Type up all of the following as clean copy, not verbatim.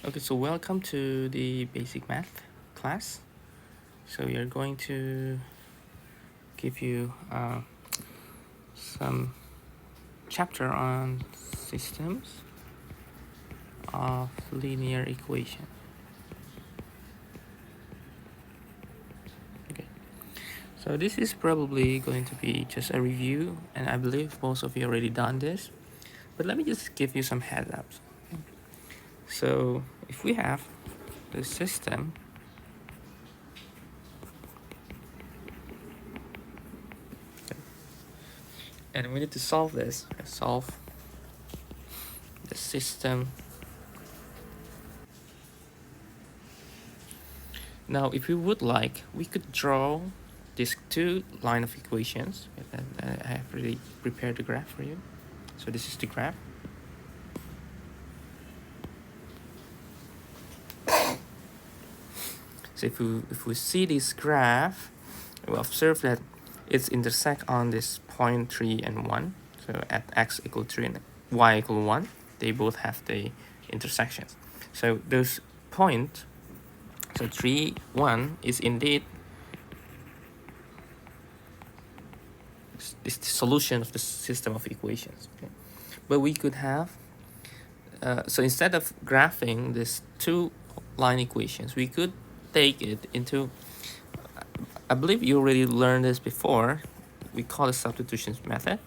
Okay, so welcome to the basic math class. So we are going to give you some chapter on systems of linear equation. Okay, so this is probably going to be just a review, and I believe most of you already done this, but let me just give you some heads ups. So if we have the system and we need to solve this, solve the system. Now, if we would like, we could draw these two line of equations. And I have already prepared the graph for you. So this is the graph. So if we see this graph, we observe that it's intersect on this point 3 and 1. So at x equal 3 and y equal 1, they both have the intersections. So those point, so 3, 1 is indeed is the solution of the system of equations. Okay? But we could have, so instead of graphing these two line equations, we could take it into, I believe you already learned this before, we call it substitution method.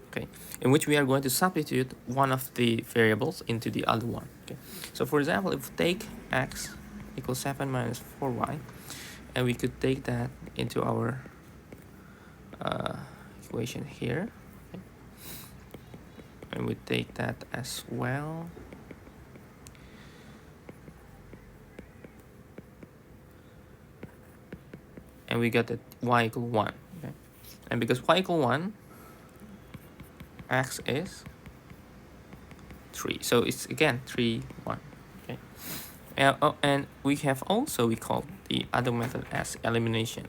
Okay, in which we are going to substitute one of the variables into the other one. Okay, so for example, if we take x equals 7 minus 4y, and we could take that into our equation here, okay? And we take that as well. And we get that y equal 1. Okay? And because y equal 1, x is 3. So it's again 3, 1. Okay. And we have also, we call the other method as elimination.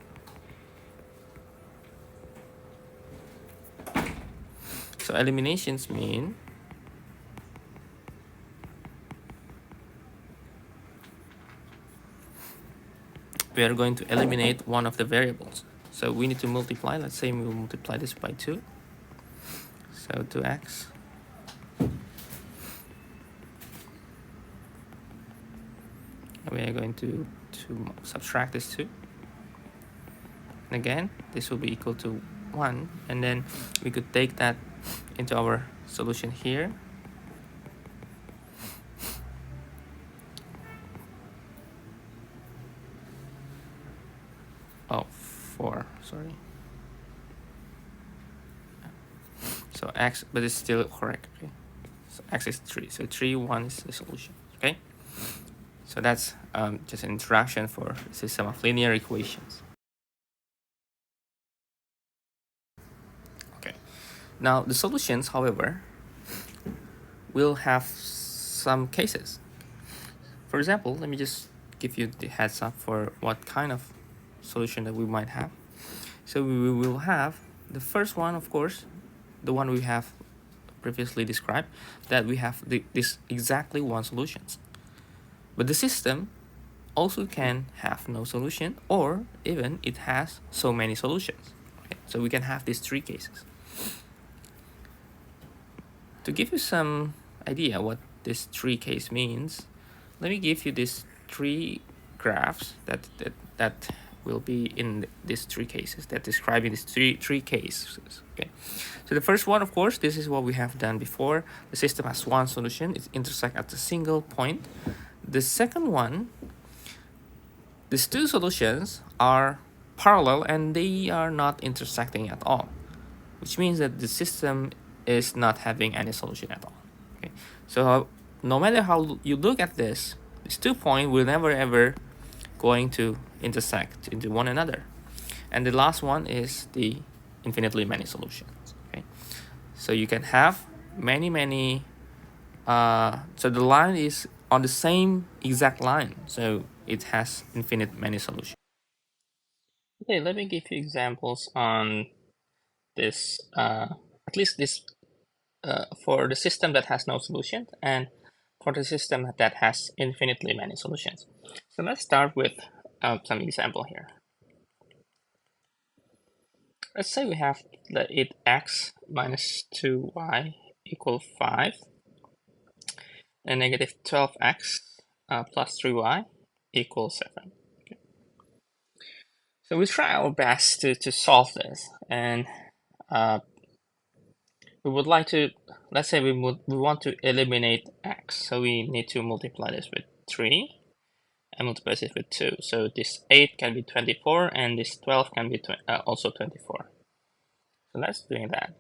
So eliminations mean we are going to eliminate one of the variables. So we need to multiply. Let's say we will multiply this by 2. So 2x. We are going to subtract this 2. And again, this will be equal to 1. And then we could take that into our solution here. Oh, 4, sorry. So x, but it's still correct. Okay, so x is 3. So 3, 1 is the solution. Okay, so that's just an introduction for the system of linear equations. Okay, now the solutions, however, will have some cases. For example, let me just give you the heads up for what kind of solution that we might have. So we will have the first one, of course, the one we have previously described, that we have this exactly one solutions. But the system also can have no solution, or even it has so many solutions. Okay? So we can have these three cases. To give you some idea what this three case means, let me give you these three graphs that will be in these three cases, that describing these three cases. Okay, so the first one, of course, this is what we have done before. The system has one solution, it intersects at a single point. The second one, these two solutions are parallel and they are not intersecting at all, which means that the system is not having any solution at all. Okay, so no matter how you look at this, these 2 points will never ever going to intersect into one another. And the last one is the infinitely many solutions. Okay, so you can have many so the line is on the same exact line, so it has infinite many solutions. Okay, let me give you examples on this, at least this for the system that has no solution, and for the system that has infinitely many solutions. So let's start with some example here. Let's say we have it x minus 2y equal 5, and negative 12x plus 3y equals 7. Okay. So we try our best to solve this, and we would like to, let's say we want to eliminate x, so we need to multiply this with 3 and multiply this with 2. So this 8 can be 24, and this 12 can be also 24. So let's do that.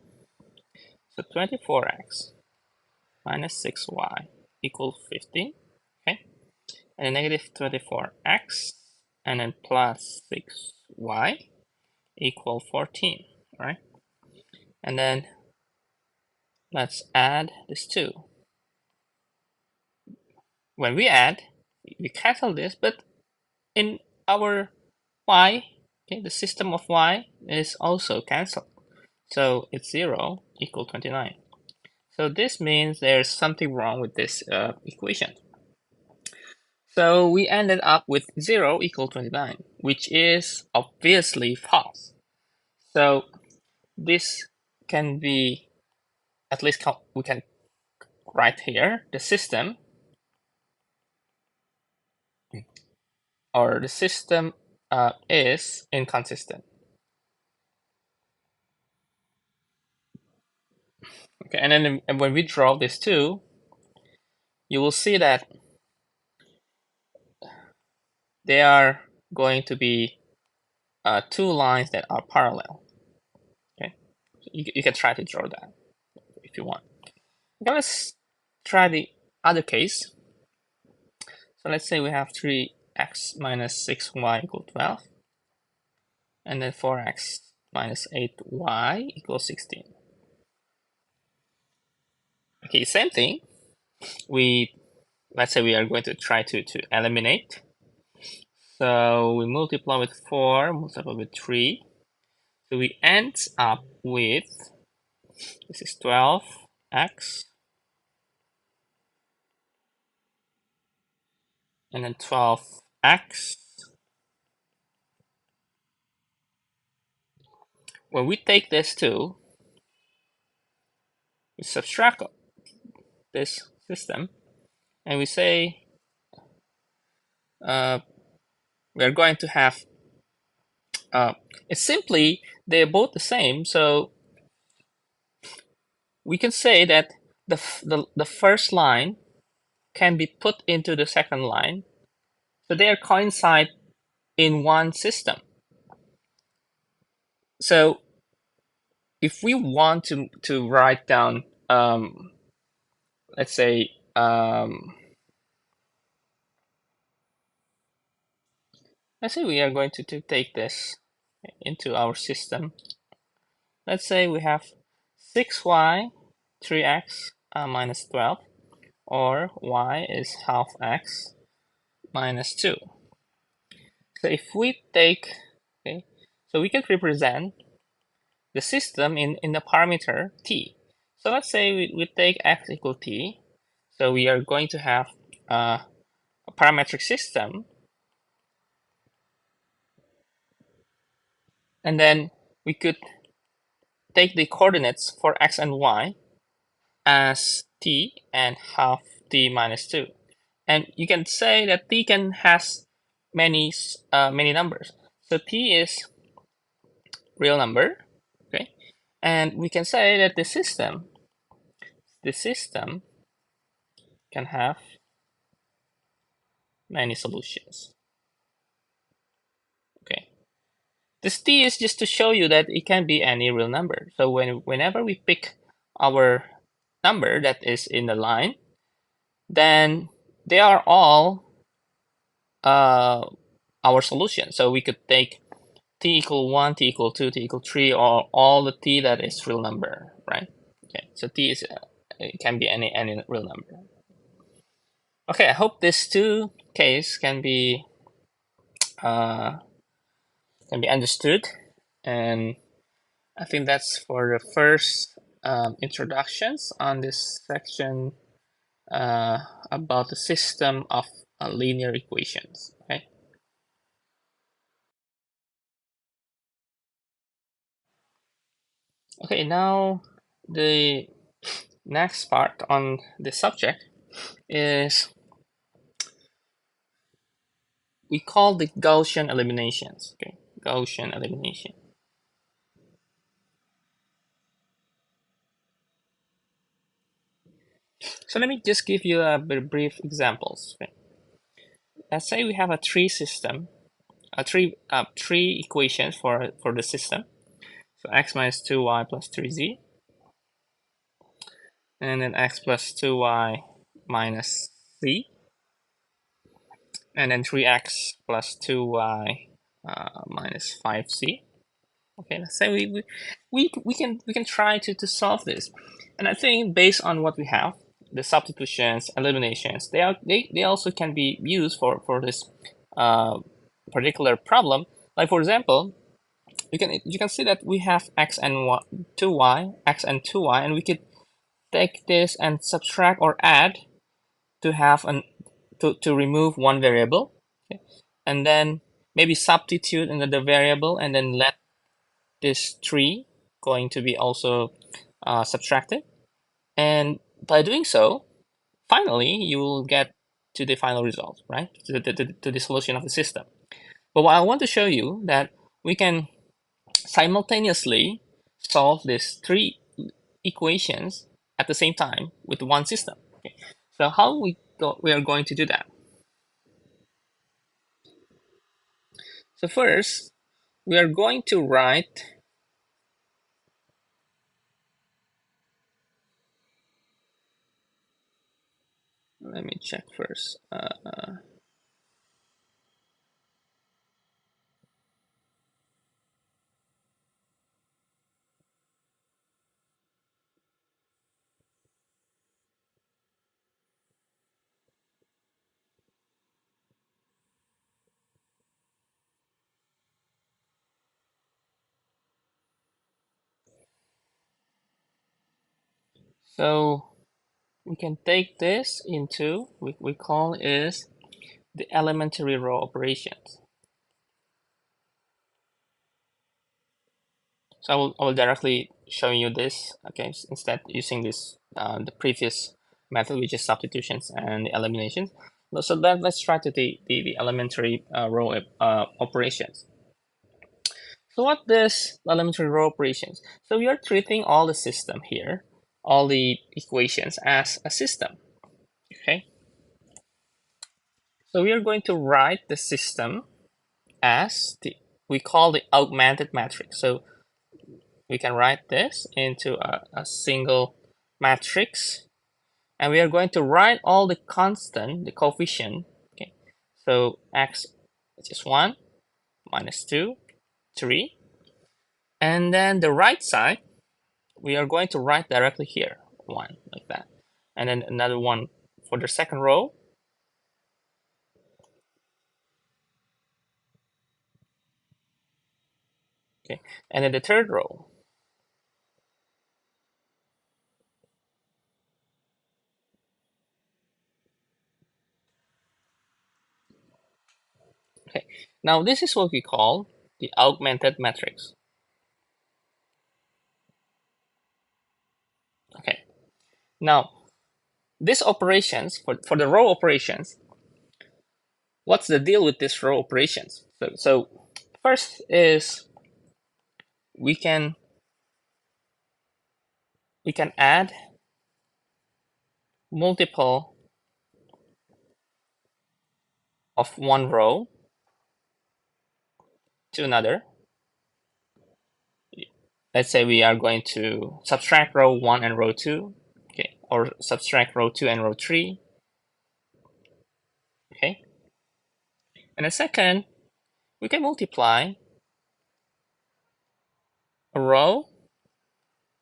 So 24x minus 6y equals 15, okay? And negative 24x and then plus 6y equal 14, right? And then let's add this 2. When we add, we cancel this, but in our y, okay, the system of y is also cancelled. So it's 0 equal 29. So this means there's something wrong with this equation. So we ended up with 0 equal 29, which is obviously false. So this can be, at least we can write here, the system, or the system is inconsistent. Okay, and then when we draw this 2, you will see that they are going to be 2 lines that are parallel. Okay, you can try to draw that if you want. Okay, let's try the other case. So let's say we have 3x minus 6y equal 12, and then 4x minus 8y equals 16. Okay, same thing. Let's say we are going to try to eliminate. So we multiply with 4, multiply with 3. So we end up with, this is 12x, and then 12x. When we take this 2, we subtract this system, and we say we are going to have, it's simply, they're both the same, so we can say that the first line can be put into the second line, so they are coincide in one system. So if we want to write down, let's say, we are going to take this into our system. Let's say we have 6y, 3x minus 12, or y is half x minus 2. So if we take, okay, so we can represent the system in the parameter t. So let's say we take x equal t. So we are going to have a parametric system. And then we could take the coordinates for x and y as t and half t minus 2. And you can say that t has many numbers. So t is real number, okay? And we can say that the system can have many solutions. Okay. This t is just to show you that it can be any real number. So whenever we pick our number that is in the line, then they are all our solution. So we could take t equal 1, t equal 2, t equal 3, or all the t that is real number, right? Okay, so t is it can be any real number. Okay, I hope this two case can be understood, and I think that's for the first introductions on this section about the system of linear equations. Okay. Okay, now the next part on the subject is we call the Gaussian eliminations. Okay, Gaussian elimination. So let me just give you a brief examples. Okay. Let's say we have a tree system, three equations for the system. So x minus 2y plus 3z, and then x plus 2y minus z, and then 3x plus 2y minus 5z. Okay, let's say we can try to solve this, and I think based on what we have, the substitutions, eliminations, they also can be used for this uh, particular problem. Like for example, you can see that we have x and 2y, x and 2y, and we could take this and subtract or add to have an to remove one variable, okay? And then maybe substitute another variable, and then let this 3 going to be also subtracted. And by doing so, finally, you will get to the final result, right? To the solution of the system. But what I want to show you that we can simultaneously solve these three equations at the same time with one system. Okay. So how we are going to do that? So first, we are going to write. Let me check first. So we can take this into we call is the elementary row operations. So I will directly show you this. Okay, instead using this the previous method, which is substitutions and eliminations. So let's try to the elementary row operations. So what this elementary row operations? So we are treating all the system here, all the equations as a system. Okay. So we are going to write the system as we call the augmented matrix. So we can write this into a single matrix, and we are going to write all the constant, the coefficient. Okay. So x is 1, minus 2, 3. And then the right side, we are going to write directly here, 1, like that. And then another one for the second row. Okay. And then the third row. Okay. Now this is what we call the augmented matrix. Okay. Now these operations for the row operations, what's the deal with these row operations? So first is we can add multiple of one row to another. Let's say we are going to subtract row 1 and row 2, okay, or subtract row 2 and row 3, okay. And the second, we can multiply a row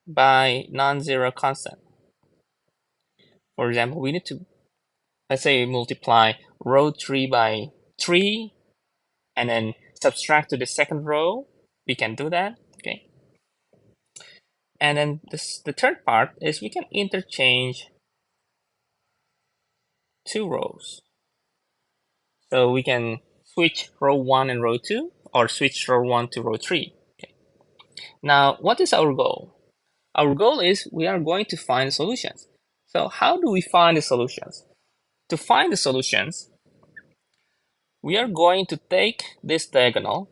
by non-zero constant. For example, we need to, let's say, multiply row 3 by 3, and then subtract to the second row. We can do that, okay. And then the third part is we can interchange two rows. So we can switch row 1 and row 2, or switch row 1 to row 3. Okay. Now, what is our goal? Our goal is we are going to find the solutions. So how do we find the solutions? To find the solutions, we are going to take this diagonal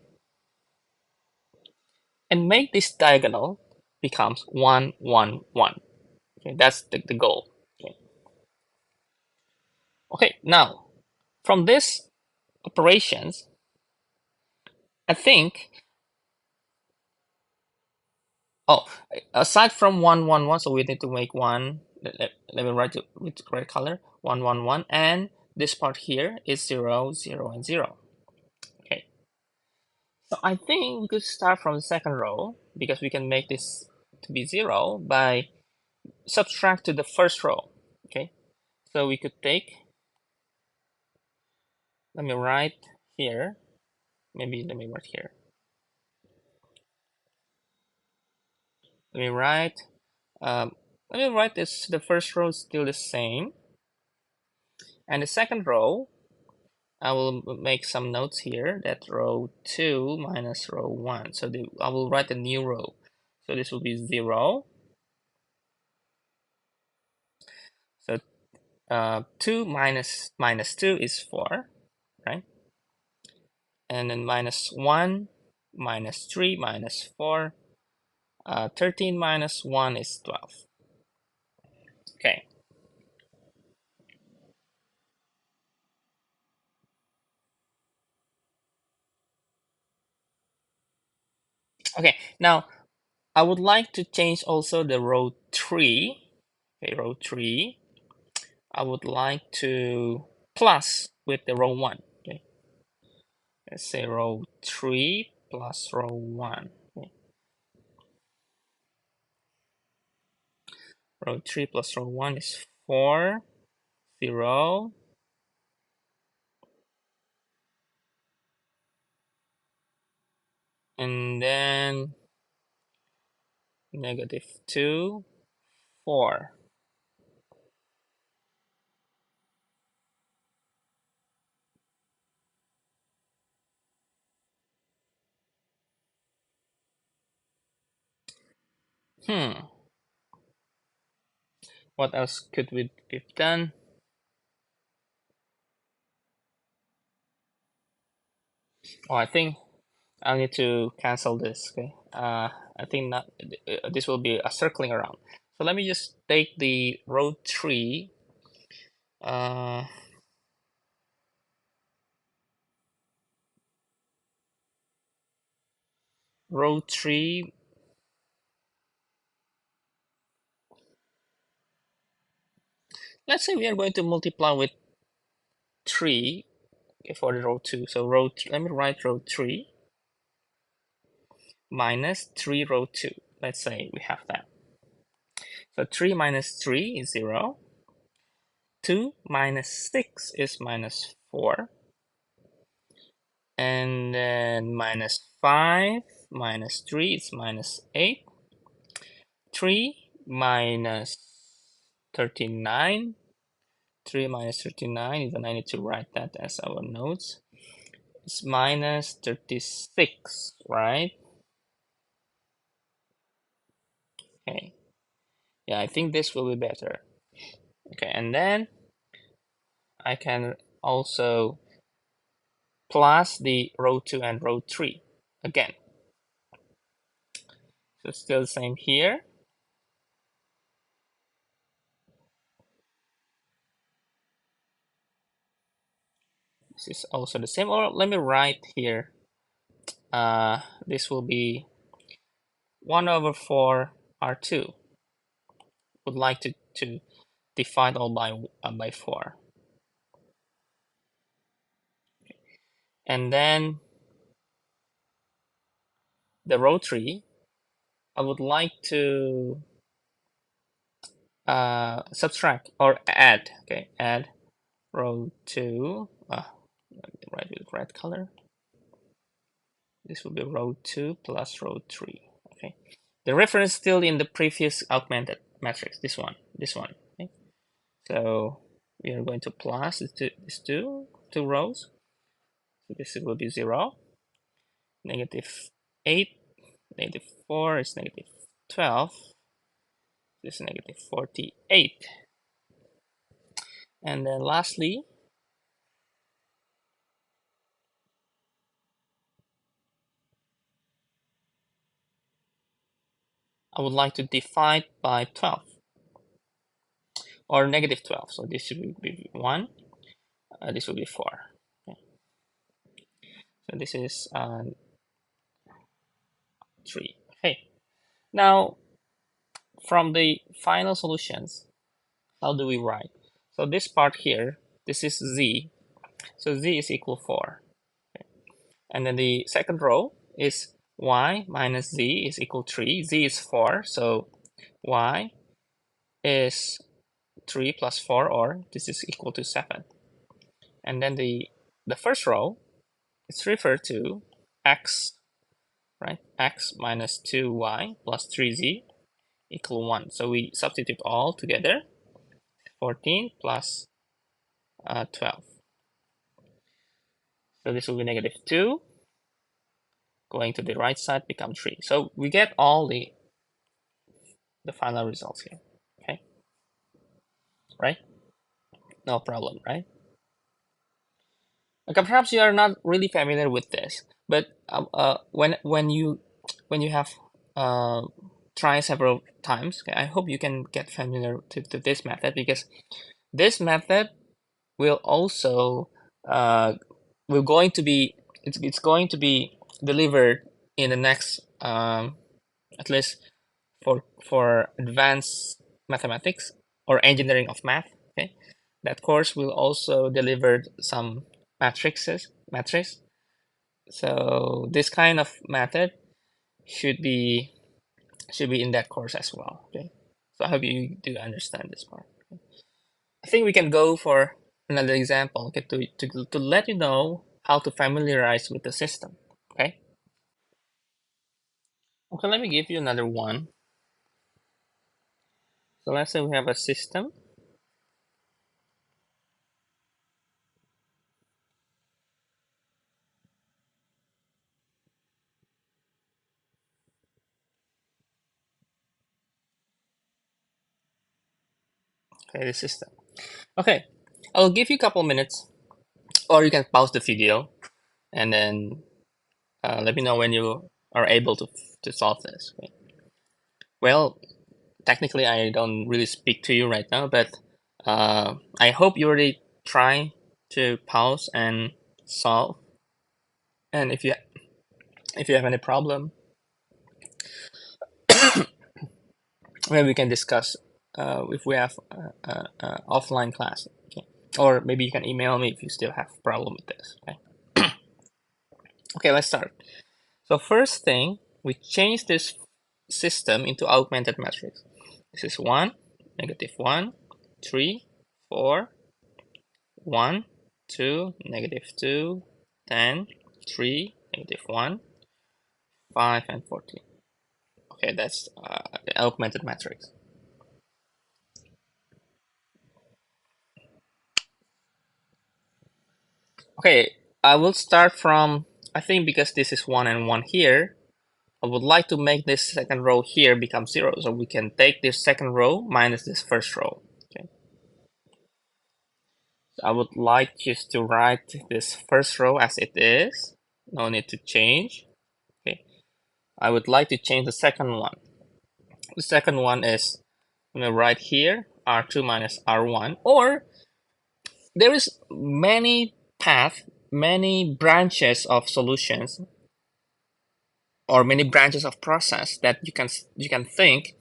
and make this diagonal becomes 1, 1, 1. Okay, that's the goal. Okay. Okay, now from this operations, I think, oh, aside from 1, 1, 1, so we need to make one, let me write it with red color, 1, 1, 1, and this part here is 0, 0, and 0. Okay, so I think we could start from the second row, because we can make this to be 0 by subtract to the first row. Okay, so we could take, let me write here, maybe let me write here. Let me write, let me write this, the first row is still the same. And the second row, I will make some notes here, that row 2 minus row 1. So I will write a new row. So this will be 0. So 2 minus 2 is 4, right? And then minus 1, minus 3, minus 4. 13 minus 1 is 12. Okay. Okay, now I would like to change also the row 3. Okay, row 3. I would like to plus with the row 1. Okay, let's say row 3 plus row 1. Okay. Row 3 plus row 1 is 4, 0. And then negative 2, 4. What else could we have done? Oh, I think I need to cancel this. Okay. I think not. This will be a circling around. So let me just take the row 3. Row 3. Let's say we are going to multiply with 3, okay, for the row 2. So row 3, let me write row 3 minus 3 row 2. Let's say we have that. So 3 minus 3 is 0. 2 minus 6 is minus 4. And then minus 5 minus 3 is minus 8. 3 minus 39. 3 minus 39, even I need to write that as our notes. It's minus 36, right? Okay. Yeah, I think this will be better. Okay, and then I can also plus the row 2 and row 3 again. So it's still the same here. This is also the same, or let me write here. This will be 1 over 4 R2. Would like to divide all by 4. And then the row 3, I would like to subtract or add. Okay, add row 2. Write with red color. This will be row 2 plus row 3. Okay, The reference still in the previous augmented matrix, this one. Okay? So we are going to plus these two rows. So this will be 0, negative 8, negative 4 is negative 12, this is negative 48. And then lastly, I would like to divide by 12 or negative 12. So this should be 1, this will be 4. Okay. So this is 3. Okay. Now, from the final solutions, how do we write? So this part here, this is z. So z is equal 4. Okay. And then the second row is y minus z is equal 3. Z is 4, so y is 3 plus 4, or this is equal to 7. And then the first row is referred to x, right? X minus 2y plus 3z equal 1. So we substitute all together, 14 plus 12. So this will be negative 2. Going to the right side become 3. So we get all the final results here. Okay, right? No problem, right? Okay, perhaps you are not really familiar with this, but when you have tried several times, okay, I hope you can get familiar to this method, because this method will also will going to be it's going to be delivered in the next at least for advanced mathematics or engineering of math. Okay, that course will also deliver some matrices. So this kind of method should be in that course as well. Okay, so I hope you do understand this part. Okay. I think we can go for another example, okay, to let you know how to familiarize with the system. Okay. Okay, let me give you another one. So let's say we have a system. Okay, the system. Okay, I'll give you a couple minutes, or you can pause the video and then let me know when you are able to solve this. Okay. Well, technically, I don't really speak to you right now, but I hope you already try to pause and solve. And if you have any problem, maybe we can discuss if we have offline class. Okay. Or maybe you can email me if you still have problem with this. Okay. Okay, let's start. So first thing, we change this system into augmented matrix. This is 1, negative 1, 3, 4, 1, 2, negative 2, 10, 3, negative 1, 5, and 14. Okay, that's the augmented matrix. Okay, I will start from, I think because this is 1 and 1 here, I would like to make this second row here become 0. So we can take this second row minus this first row. Okay. So I would like just to write this first row as it is. No need to change. Okay. I would like to change the second one. The second one is, I'm going to write here R2 minus R1. Or there is many paths, many branches of solutions, or many branches of process that you can think.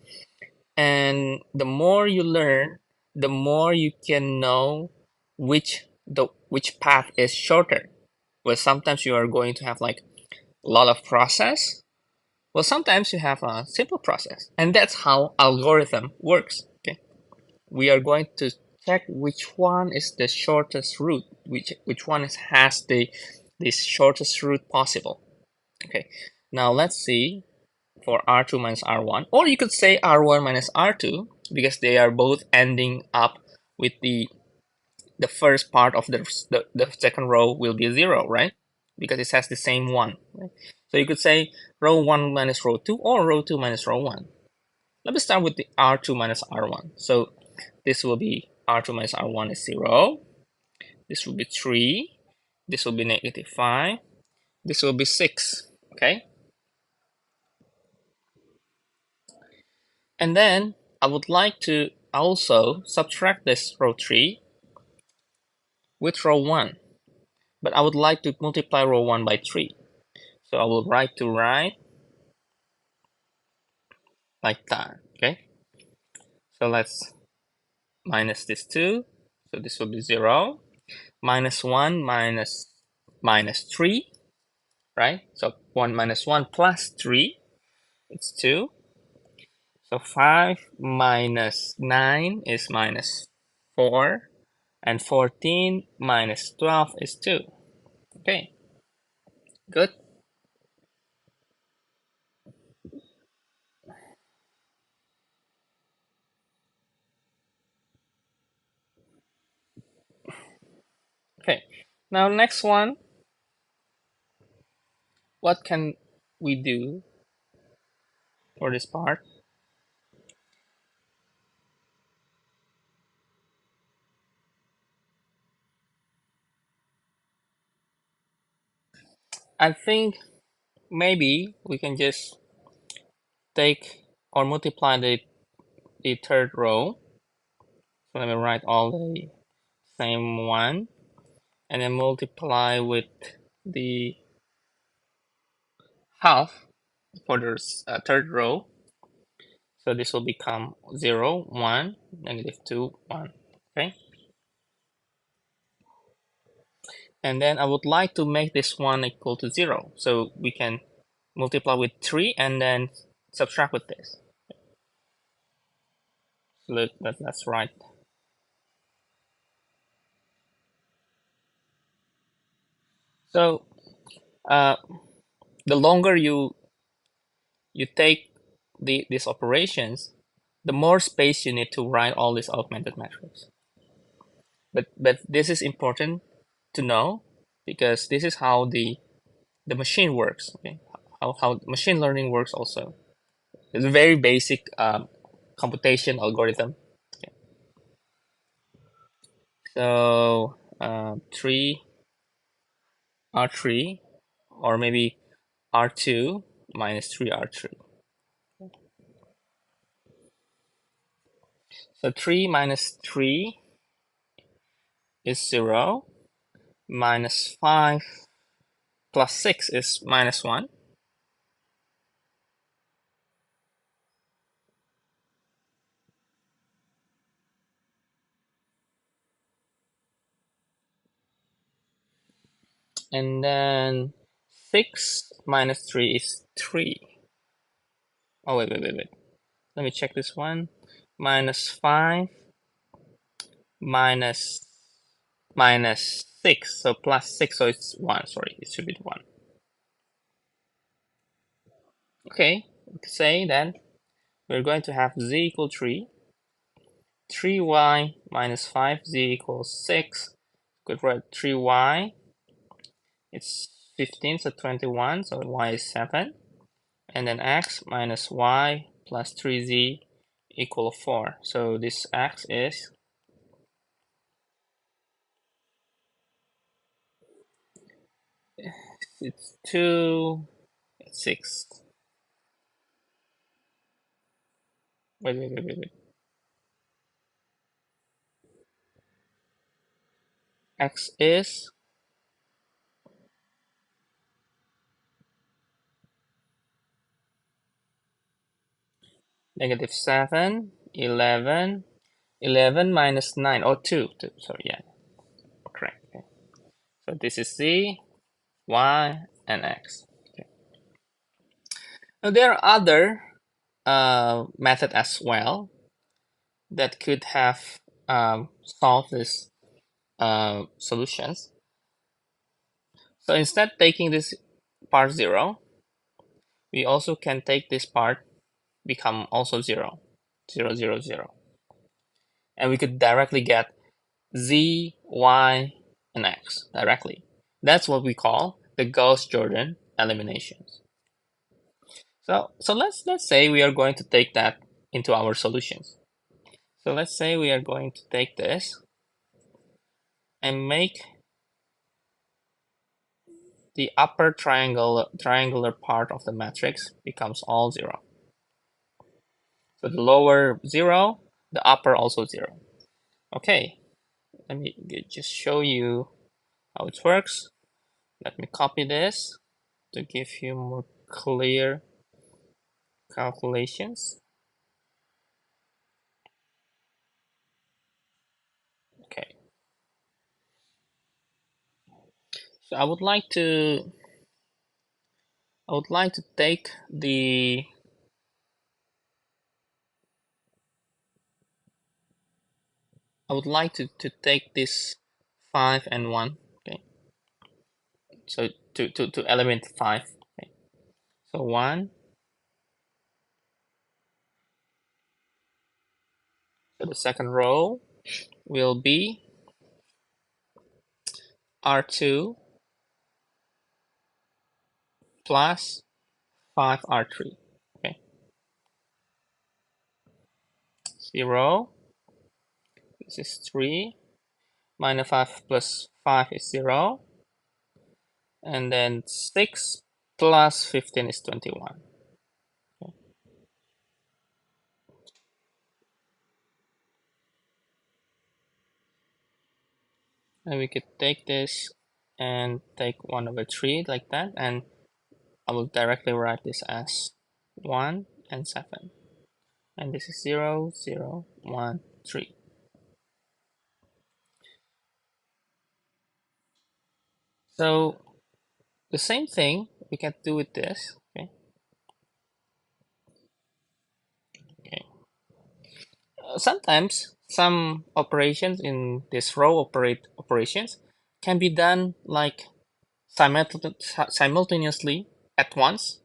And the more you learn, the more you can know which path is shorter. Well, sometimes you are going to have like a lot of process. Well, sometimes you have a simple process, and that's how algorithm works. Okay, we are going to check which one is the shortest route, which one has the shortest route possible. Okay, now let's see for R2 minus R1, or you could say R1 minus R2 because they are both ending up with the first part of the second row will be 0, right? Because it has the same 1. Right? So you could say row 1 minus row 2 or row 2 minus row 1. Let me start with the R2 minus R1. So this will be R2 minus R1 is 0. This will be 3. This will be negative 5. This will be 6. Okay? And then I would like to also subtract this row 3 with row 1. But I would like to multiply row 1 by 3. So I will write to right like that. Okay? So let's minus this 2. So this will be 0. Minus 1 minus 3. Right? So 1 minus 1 plus 3. It's 2. So 5 minus 9 is minus 4. And 14 minus 12 is 2. Okay, good. Okay, now next one, what can we do for this part? I think maybe we can just take or multiply the third row. So let me write all the same one and then multiply with the half for the third row. So this will become 0, 1, negative 2, 1. Okay. And then I would like to make this one equal to 0. So we can multiply with 3 and then subtract with this. So that's right. So the longer you take these operations, the more space you need to write all these augmented matrices. But this is important to know because this is how the machine works. Okay, how machine learning works also. It's a very basic computation algorithm. Okay. So 3 R3 or maybe R2 minus 3 R3. So 3 minus 3 is 0. Minus 5 plus 6 is minus 1. And then 6 minus 3 is 3. Oh, wait. Let me check this one. Minus 5 minus 6. So plus 6, so it's 1. Sorry, it should be 1. Okay, say that we're going to have z equal 3. 3y minus 5z equals 6. Could write 3y. It's 15, so 21. So y is 7. And then x minus y plus 3z equal 4. So this x is it's 2, 6. Wait. X is negative 7, 11, 11 minus 9, or 2. Sorry, yeah, correct. Okay. So this is z, y, and x. Okay. Now there are other methods as well that could have solved this solutions. So instead taking this part 0, we also can take this part become also 0, 0, 0, 0. And we could directly get z, y, and x directly. That's what we call the Gauss-Jordan eliminations. So let's say we are going to take that into our solutions. So let's say we are going to take this and make the upper triangular part of the matrix becomes all 0. So the lower 0, the upper also 0. Okay, let me just show you how it works. Let me copy this to give you more clear calculations. Okay, so I would like to take the take this 5 and 1. Okay, so to element 5. Okay, so 1. So the second row will be R2 plus 5R3. Okay, 0. This is 3. Minus 5 plus 5 is 0. And then 6 plus 15 is 21. Okay. And we could take this and take 1/3 like that, and I will directly write this as 1 and 7. And this is 0, 0, 1, 3. So the same thing we can do with this. Okay. Okay. Sometimes some operations in this row operations can be done like simultaneously at once.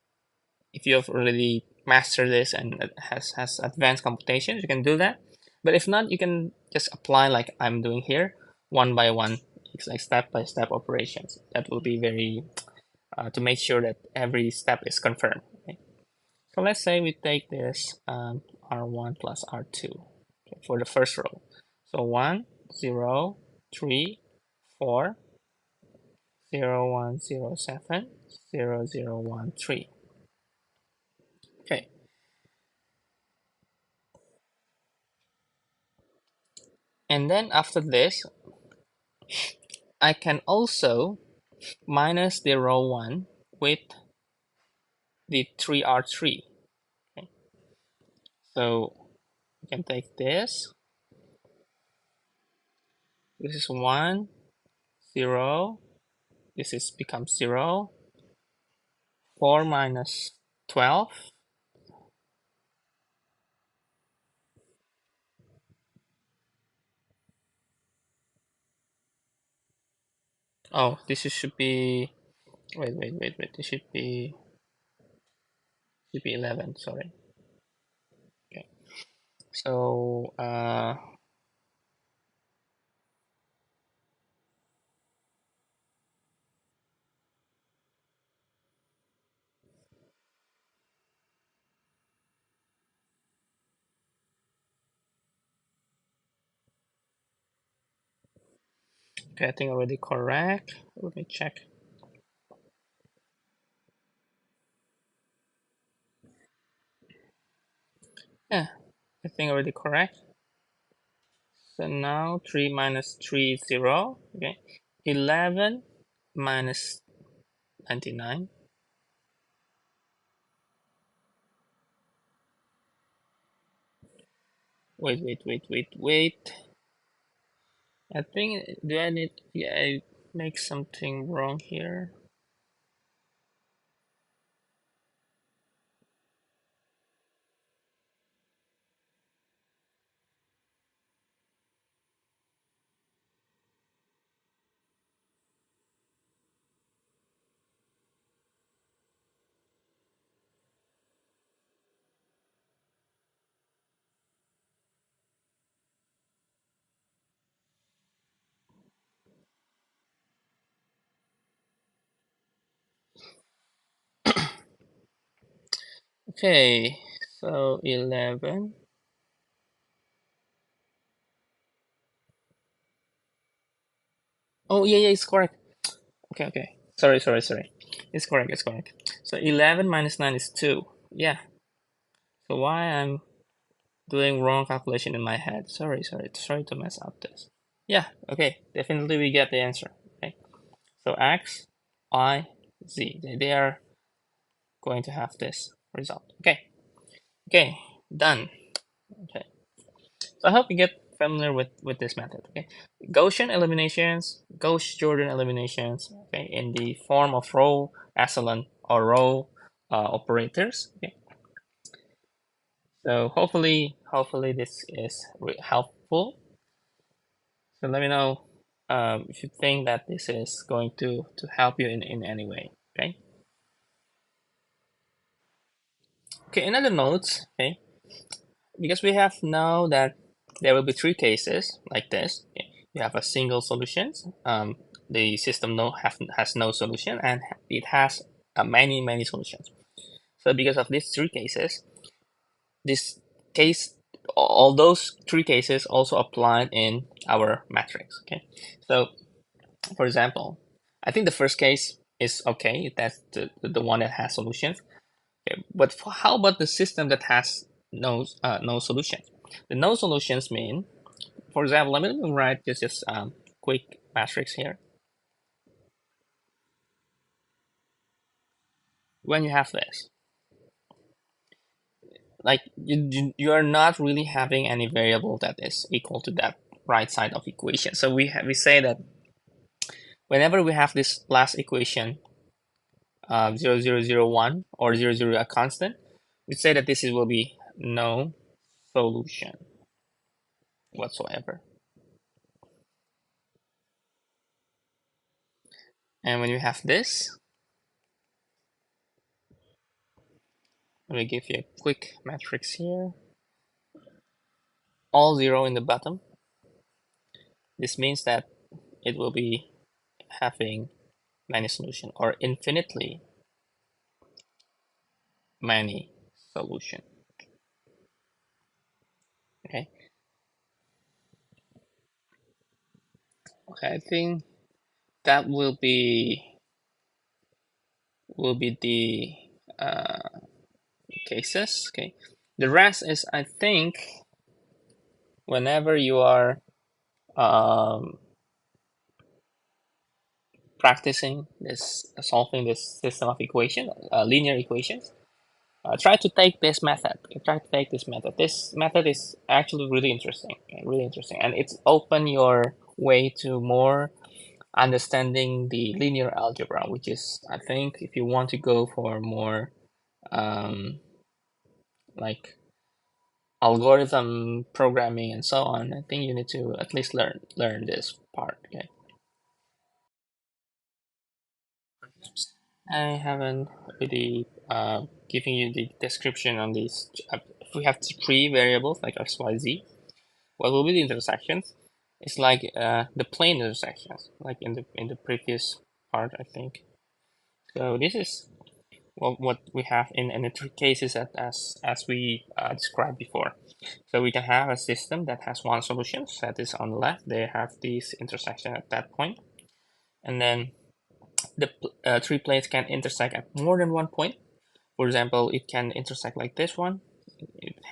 If you have already mastered this and it has advanced computations, you can do that. But if not, you can just apply like I'm doing here, one by one. It's like step-by-step operations. That will be very to make sure that every step is confirmed. Okay? So let's say we take this R1 plus R2 okay, for the first row. So 1, 0, 3, 4, 0, 1, 0, 7, 0, 0, 1, 3. Okay. And then after this, I can also minus the row 1 with the 3R3. Okay. So you can take this. This is 1, 0. This is becomes 0. 4 minus 12. Oh, should be, wait. This should be 11, sorry. Okay. So, okay, I think already correct. Let me check. Yeah, I think already correct. So now 3 minus 3 is 0. Okay. 11 minus 99. Wait. I think, do I need, yeah, I make something wrong here. Okay, so 11. Oh, yeah, it's correct. Okay. Sorry. It's correct, it's correct. So 11 minus 9 is 2. Yeah. So why I'm doing wrong calculation in my head? Sorry to mess up this. Yeah, okay. Definitely we get the answer. Okay. So X, Y, Z. They are going to have this result. Okay, done. Okay. So I hope you get familiar with this method. Okay, Gaussian eliminations, Gauss-Jordan eliminations. Okay, in the form of row echelon or row operators. Okay, so hopefully this is helpful. So let me know if you think that this is going to help you in any way. Okay. Okay. In other notes. Okay, because we have now that there will be three cases like this. Okay. You have a single solution. The system has no solution, and it has many solutions. So because of these three cases, this case, all those three cases also applied in our matrix. Okay, so for example, I think the first case is okay. That's the one that has solutions. Okay, but how about the system that has no solutions? The no solutions mean, for example, let me write just quick matrix here. When you have this, like you are not really having any variable that is equal to that right side of equation. So we say that whenever we have this last equation, 0001 or 00 a constant, we say that will be no solution whatsoever. And when you have this, let me give you a quick matrix here. All 0 in the bottom. This means that it will be having many solution or infinitely many solution. Okay. Okay, I think that will be the cases. Okay. The rest is, I think, whenever you are um, practicing this, solving this system of equation, linear equations, try to take this method. This method is actually really interesting, and it's open your way to more understanding the linear algebra, which is, I think, if you want to go for more like algorithm programming and so on, I think you need to at least learn this part. Okay. I haven't really given you the description on these. If we have three variables like x, y, z, what will be the intersections? It's like the plane intersections, like in the previous part, I think. So this is what we have in the three cases as we described before. So we can have a system that has one solution, that is on the left. They have this intersection at that point, and then the three planes can intersect at more than one point. For example, it can intersect like this one.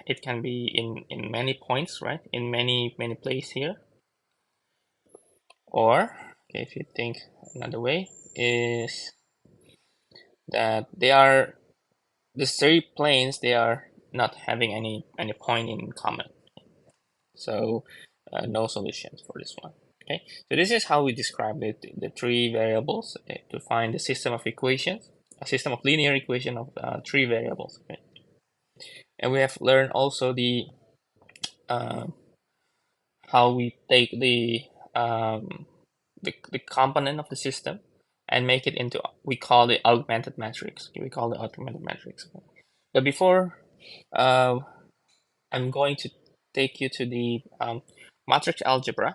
It can be in many points, right? In many places here. Or okay, if you think another way is that they are the three planes, they are not having any point in common. So no solutions for this one. Okay, so this is how we describe the three variables to find the system of equations, a system of linear equation of three variables. Okay? And we have learned also uh, how we take the component of the system and make it into, we call it augmented matrix. Okay? We call it augmented matrix. Okay? But before I'm going to take you to the matrix algebra.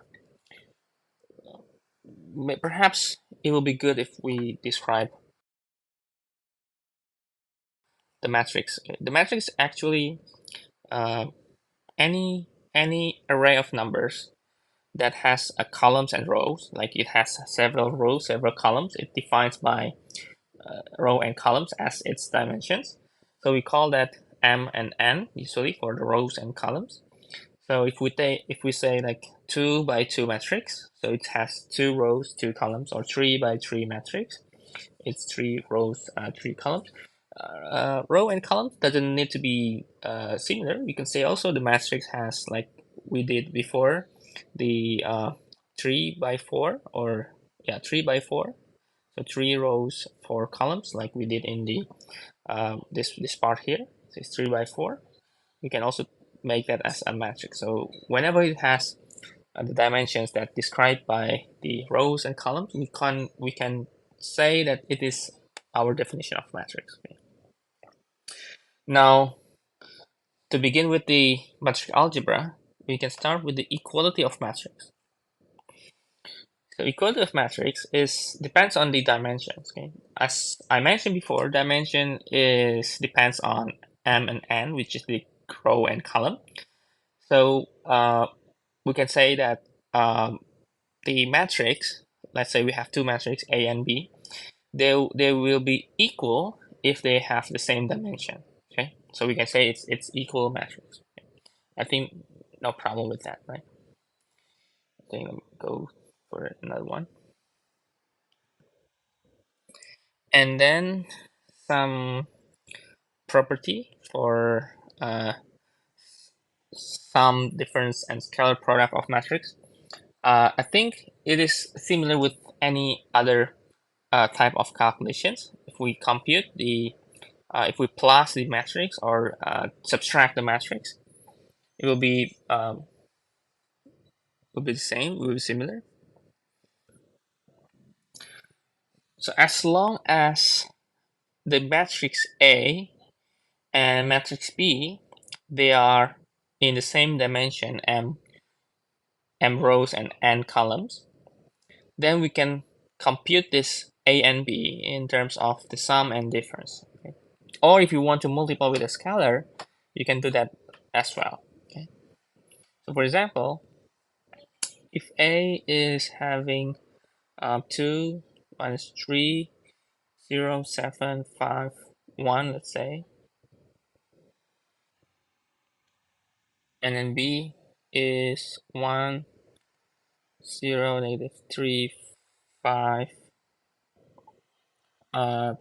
Perhaps it will be good if we describe the matrix. Okay. The matrix actually any array of numbers that has a columns and rows, like it has several rows, several columns. It defines by row and columns as its dimensions. So we call that m and n usually for the rows and columns. So if we say like 2 by 2 matrix, so it has 2 rows, 2 columns, or 3 by 3 matrix, it's 3 rows, 3 columns. Row and column doesn't need to be similar. You can say also the matrix has, like we did before, the 3 by 4, or yeah, 3 by 4. So 3 rows, 4 columns, like we did in the this part here. So it's 3 by 4. We can also make that as a matrix. So whenever it has the dimensions that described by the rows and columns, we can say that it is our definition of matrix. Okay. Now, to begin with the matrix algebra, we can start with the equality of matrix. So equality of matrix depends on the dimensions. Okay, as I mentioned before, dimension depends on m and n, which is the row and column. So we can say that the matrix, let's say we have two matrices A and B, they will be equal if they have the same dimension. Okay, so we can say it's equal matrix. Okay. I think no problem with that, right? I think I'll go for another one, and then some property for sum, difference, and scalar product of matrix. I think it is similar with any other type of calculations. If we compute if we plus the matrix or subtract the matrix, it will be the same, will be similar. So as long as the matrix A and matrix B, they are in the same dimension, m rows and n columns, then we can compute this A and B in terms of the sum and difference. Okay? Or if you want to multiply with a scalar, you can do that as well. Okay? So for example, if A is having 2 minus 3, 0, 7, 5, 1, let's say, and then B is 1, 0, negative 3, 5,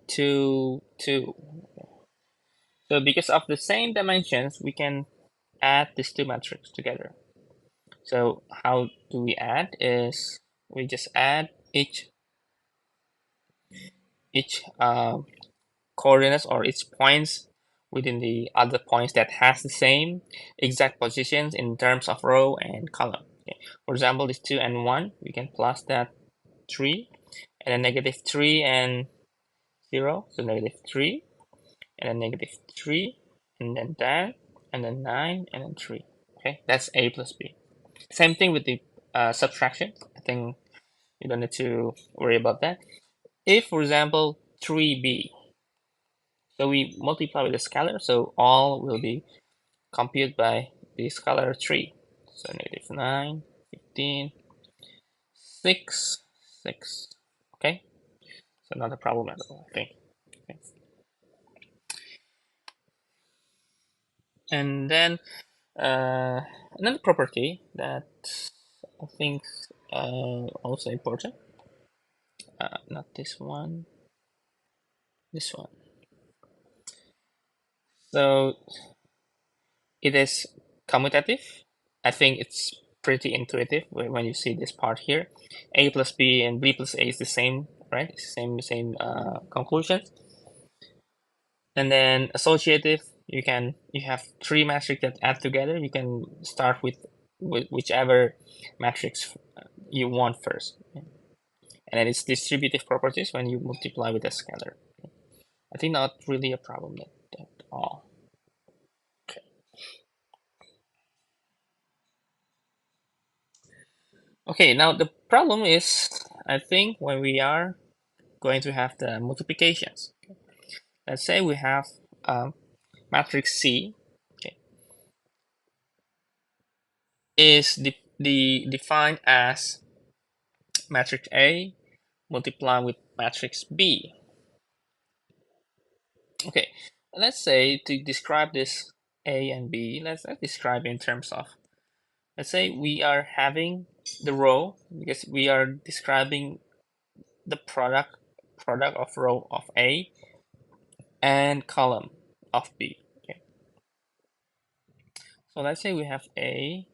2, 2. So because of the same dimensions, we can add these two matrices together. So how do we add is we just add each coordinates or each points within the other points that has the same exact positions in terms of row and column. Okay. For example, this 2 and 1, we can plus that 3, and then negative 3 and 0, so negative 3, and then negative 3, and then 10, and then 9, and then 3. Okay, that's A plus B. Same thing with the subtraction. I think you don't need to worry about that. If, for example, 3b, so we multiply with the scalar, so all will be computed by the scalar 3. So negative 9, 15, 6, 6. Okay, so not a problem at all, I think. Okay. And then another property that I think also important, not this one, this one. So it is commutative. I think it's pretty intuitive when you see this part here. A plus B and B plus A is the same, right? It's the same conclusions. And then associative, you have three matrices that add together. You can start with whichever matrix you want first. And then it's distributive properties when you multiply with a scalar. I think not really a problem at all. Okay. Okay, now the problem is, I think when we are going to have the multiplications. Let's say we have matrix C, okay, is defined as matrix A multiplied with matrix B. Okay, let's say to describe this A and B, let's describe in terms of, let's say we are having the row, because we are describing the product of row of A and column of B. Okay, so let's say we have A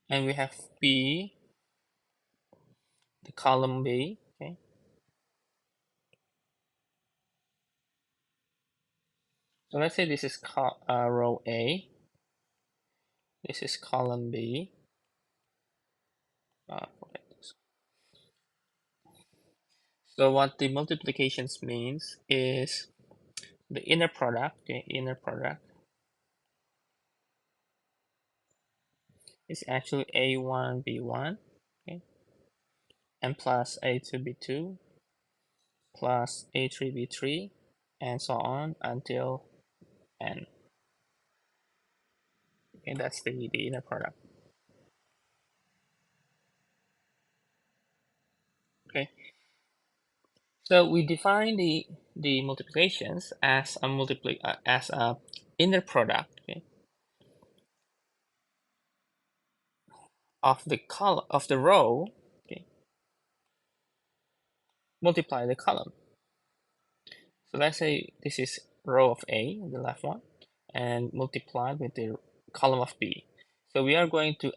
and we have B, the column B. Okay, so let's say this is row A, this is column B. Forget this. So what the multiplications means is the inner product. Okay, inner product is actually A1 B1, okay, and plus A2 B2 plus A3 B3 and so on until n. Okay, that's the inner product. Okay, so we define the multiplications as a inner product, okay, of the column of the row, okay, multiply the column. So let's say this is row of A, the left one, and multiplied with the column of B. So we are going to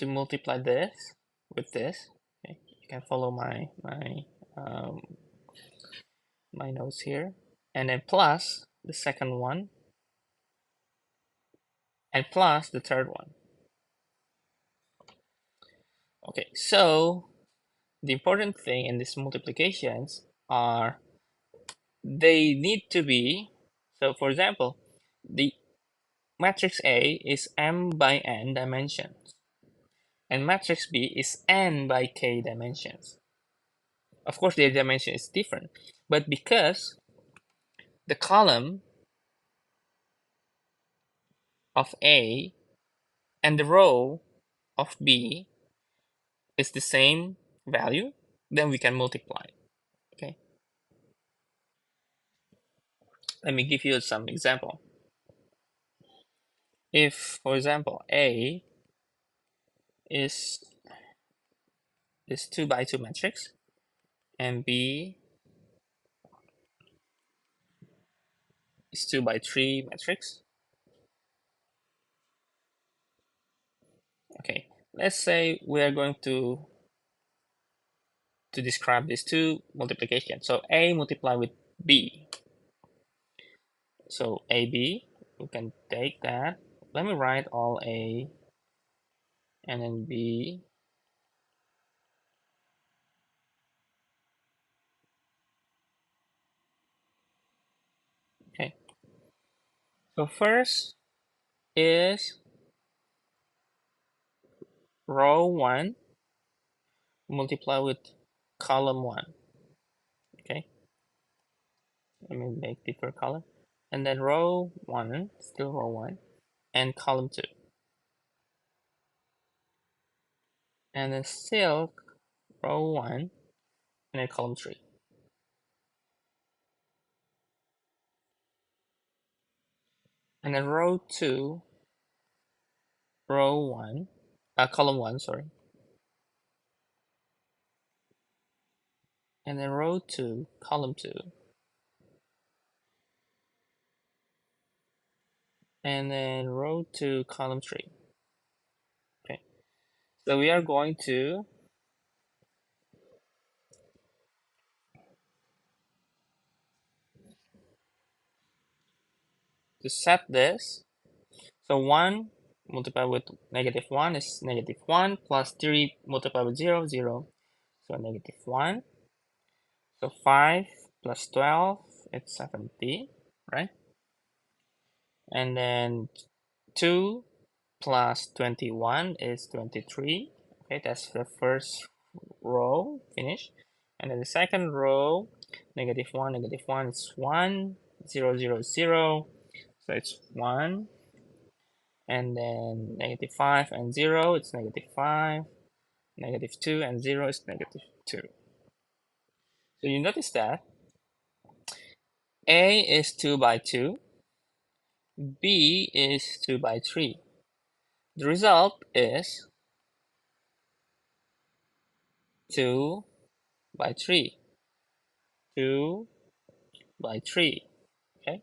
multiply this with this. Okay, you can follow um, my notes here, and then plus the second one, and plus the third one. Okay, so the important thing in these multiplications are they need to be, so for example, the matrix A is m by n dimensions, and matrix B is n by k dimensions. Of course, their dimension is different, but because the column of A and the row of B is the same value, then we can multiply. Okay, let me give you some example. If, for example, A is 2 by 2 matrix and B is 2 by 3 matrix. Okay, let's say we are going to describe these two multiplications. So A multiply with B. So AB, we can take that. Let me write all A and then B. Okay, so first is row 1 multiply with column 1. Okay, let me make different color. And then row 1, still row 1, and column 2. And then still row 1, and then column 3. And then row 2, row 1, column 1, sorry. And then row 2, column 2. And then row 2, column 3. Okay, so we are going to set this. So 1 multiplied with -1 is -1 plus 3 multiplied with 0, 0. So -1. So 5 plus 12, it's 70, right? And then 2 plus 21 is 23. Okay, that's the first row, finish. And then the second row, -1, -1 is 1, 0, 0, 0. So it's 1. And then -5 and 0, it's -5. -2 and 0 is -2. So you notice that A is 2 by 2, B is 2 by 3. The result is 2 by 3. 2 by 3. Okay,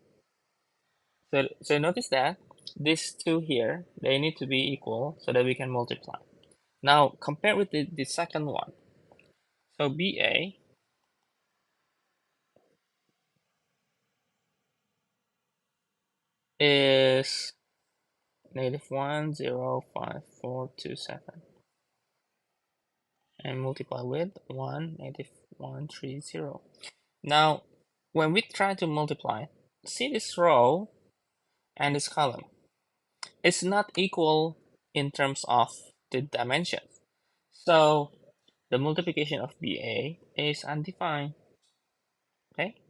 so notice that these two here, they need to be equal so that we can multiply. Now compare with the second one. So BA is -1, 0, 5, 4, 2, 7. And multiply with 1, -1, 3, 0. Now, when we try to multiply, see this row and this column. It's not equal in terms of the dimensions. So the multiplication of BA is undefined. Okay,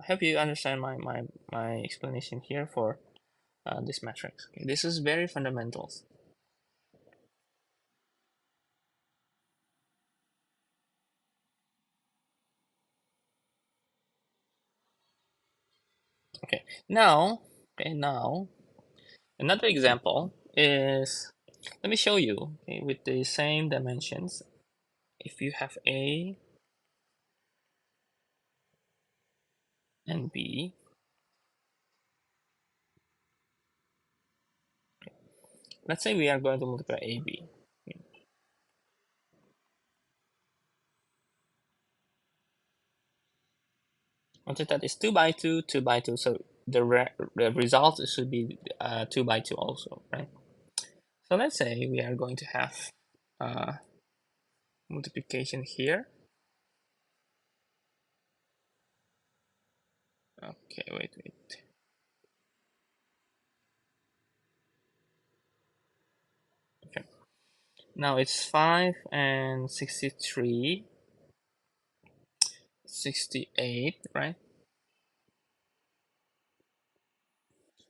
I hope you understand my explanation here for this matrix. Okay, this is very fundamentals. Okay, now another example is, let me show you, okay, with the same dimensions. If you have A and B, let's say we are going to multiply AB. Notice that is 2 by 2, 2 by 2. So the result should be 2 by 2 also, right? So let's say we are going to have multiplication here. Okay, wait. Okay, now it's 5 and 63, 68, right?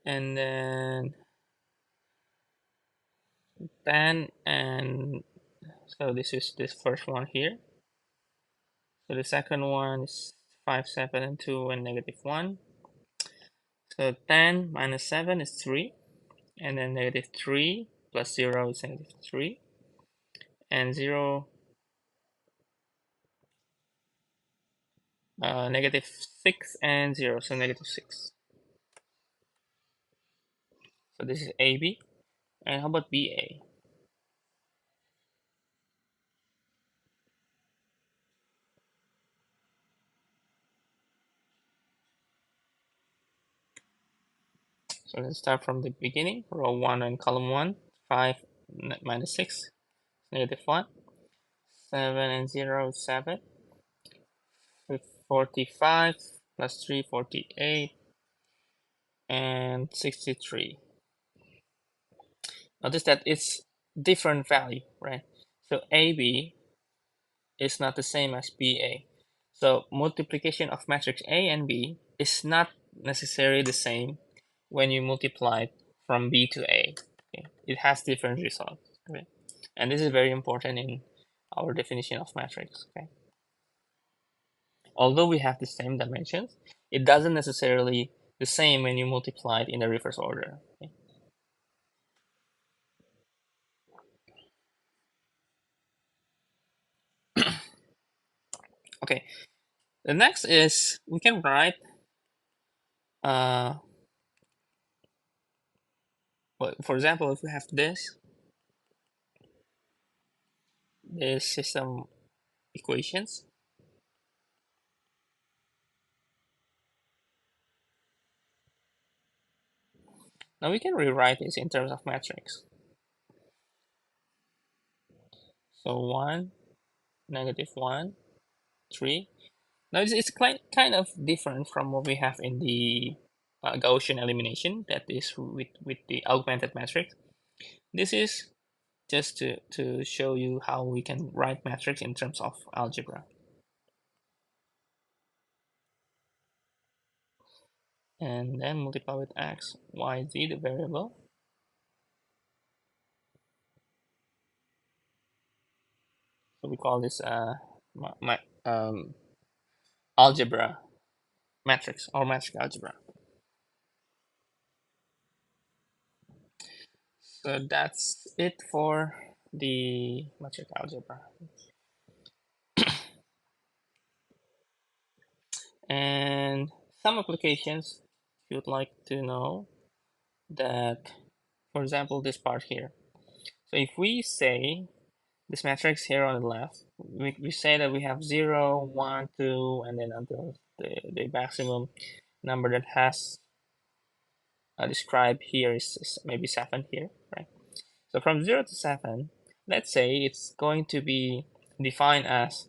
And then 10 and, so this is this first one here. So the second one is 5, 7, and 2, and -1. So 10 minus 7 is 3. And then -3 plus 0 is -3. And 0, -6 and 0, so -6. So this is AB. And how about BA? So let's start from the beginning. Row 1 and column 1. 5 minus 6, -1. 7 and 0 is 7. 45 plus 3, 48. And 63. Notice that it's different value, right? So AB is not the same as BA. So multiplication of matrix A and B is not necessarily the same when you multiply from B to A. Okay? It has different results. Okay? And this is very important in our definition of matrix. Okay? Although we have the same dimensions, it doesn't necessarily the same when you multiply it in the reverse order. Okay? Okay, the next is we can write well, for example, if we have this system equations, now we can rewrite this in terms of matrix. So 1, -1, 3. Now it's kind of different from what we have in the Gaussian elimination, that is with the augmented matrix. This is just to show you how we can write matrix in terms of algebra. And then multiply with x, y, z, the variable. So we call this algebra matrix or matrix algebra. So that's it for the matrix algebra. And some applications you'd like to know that, for example, this part here. So if we say this matrix here on the left, we say that we have 0, 1, 2, and then until the maximum number that has described here is maybe 7 here, right? So from 0 to 7, let's say it's going to be defined as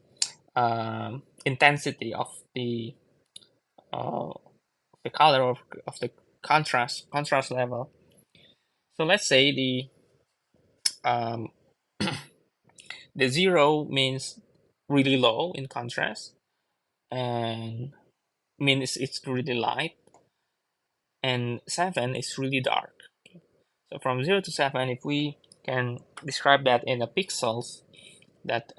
intensity of uh, the color of the contrast level. So let's say um, the 0 means really low in contrast, and means it's really light, and 7 is really dark. So from 0 to 7, if we can describe that in the pixels, that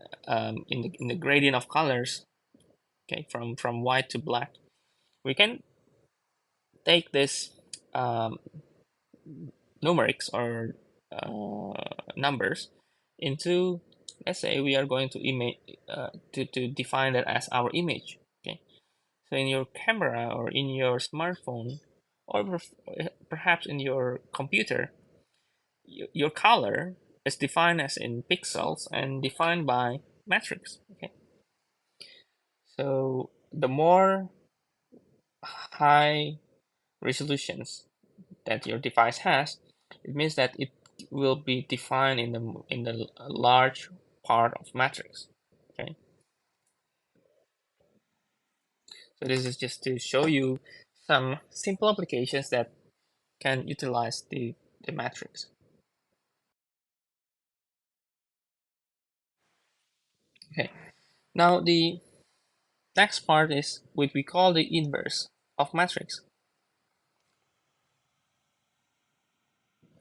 in the gradient of colors, okay, from white to black, we can take this um, numerics or numbers into, let's say we are going to image to define that as our image. Okay, so in your camera or in your smartphone or perhaps in your computer, your color is defined as in pixels and defined by matrix. Okay, so the more high resolutions that your device has, it means that it will be defined in the large part of matrix. Okay, so this is just to show you some simple applications that can utilize the matrix. Okay, now the next part is what we call the inverse of matrix.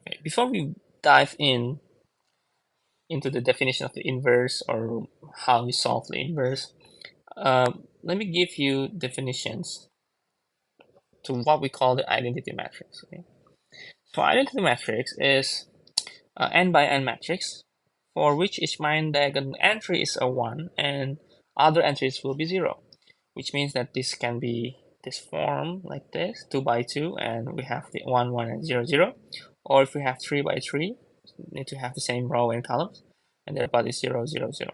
Okay, before we dive into the definition of the inverse or how we solve the inverse, let me give you definitions to what we call the identity matrix. Okay? So identity matrix is n by n matrix for which each main diagonal entry is a 1 and other entries will be 0, which means that this can be this form like this, 2 by 2, and we have the 1, 1, and 0, 0. Or if we have 3 by 3, need to have the same row and columns, and their body is 0, 0, 0.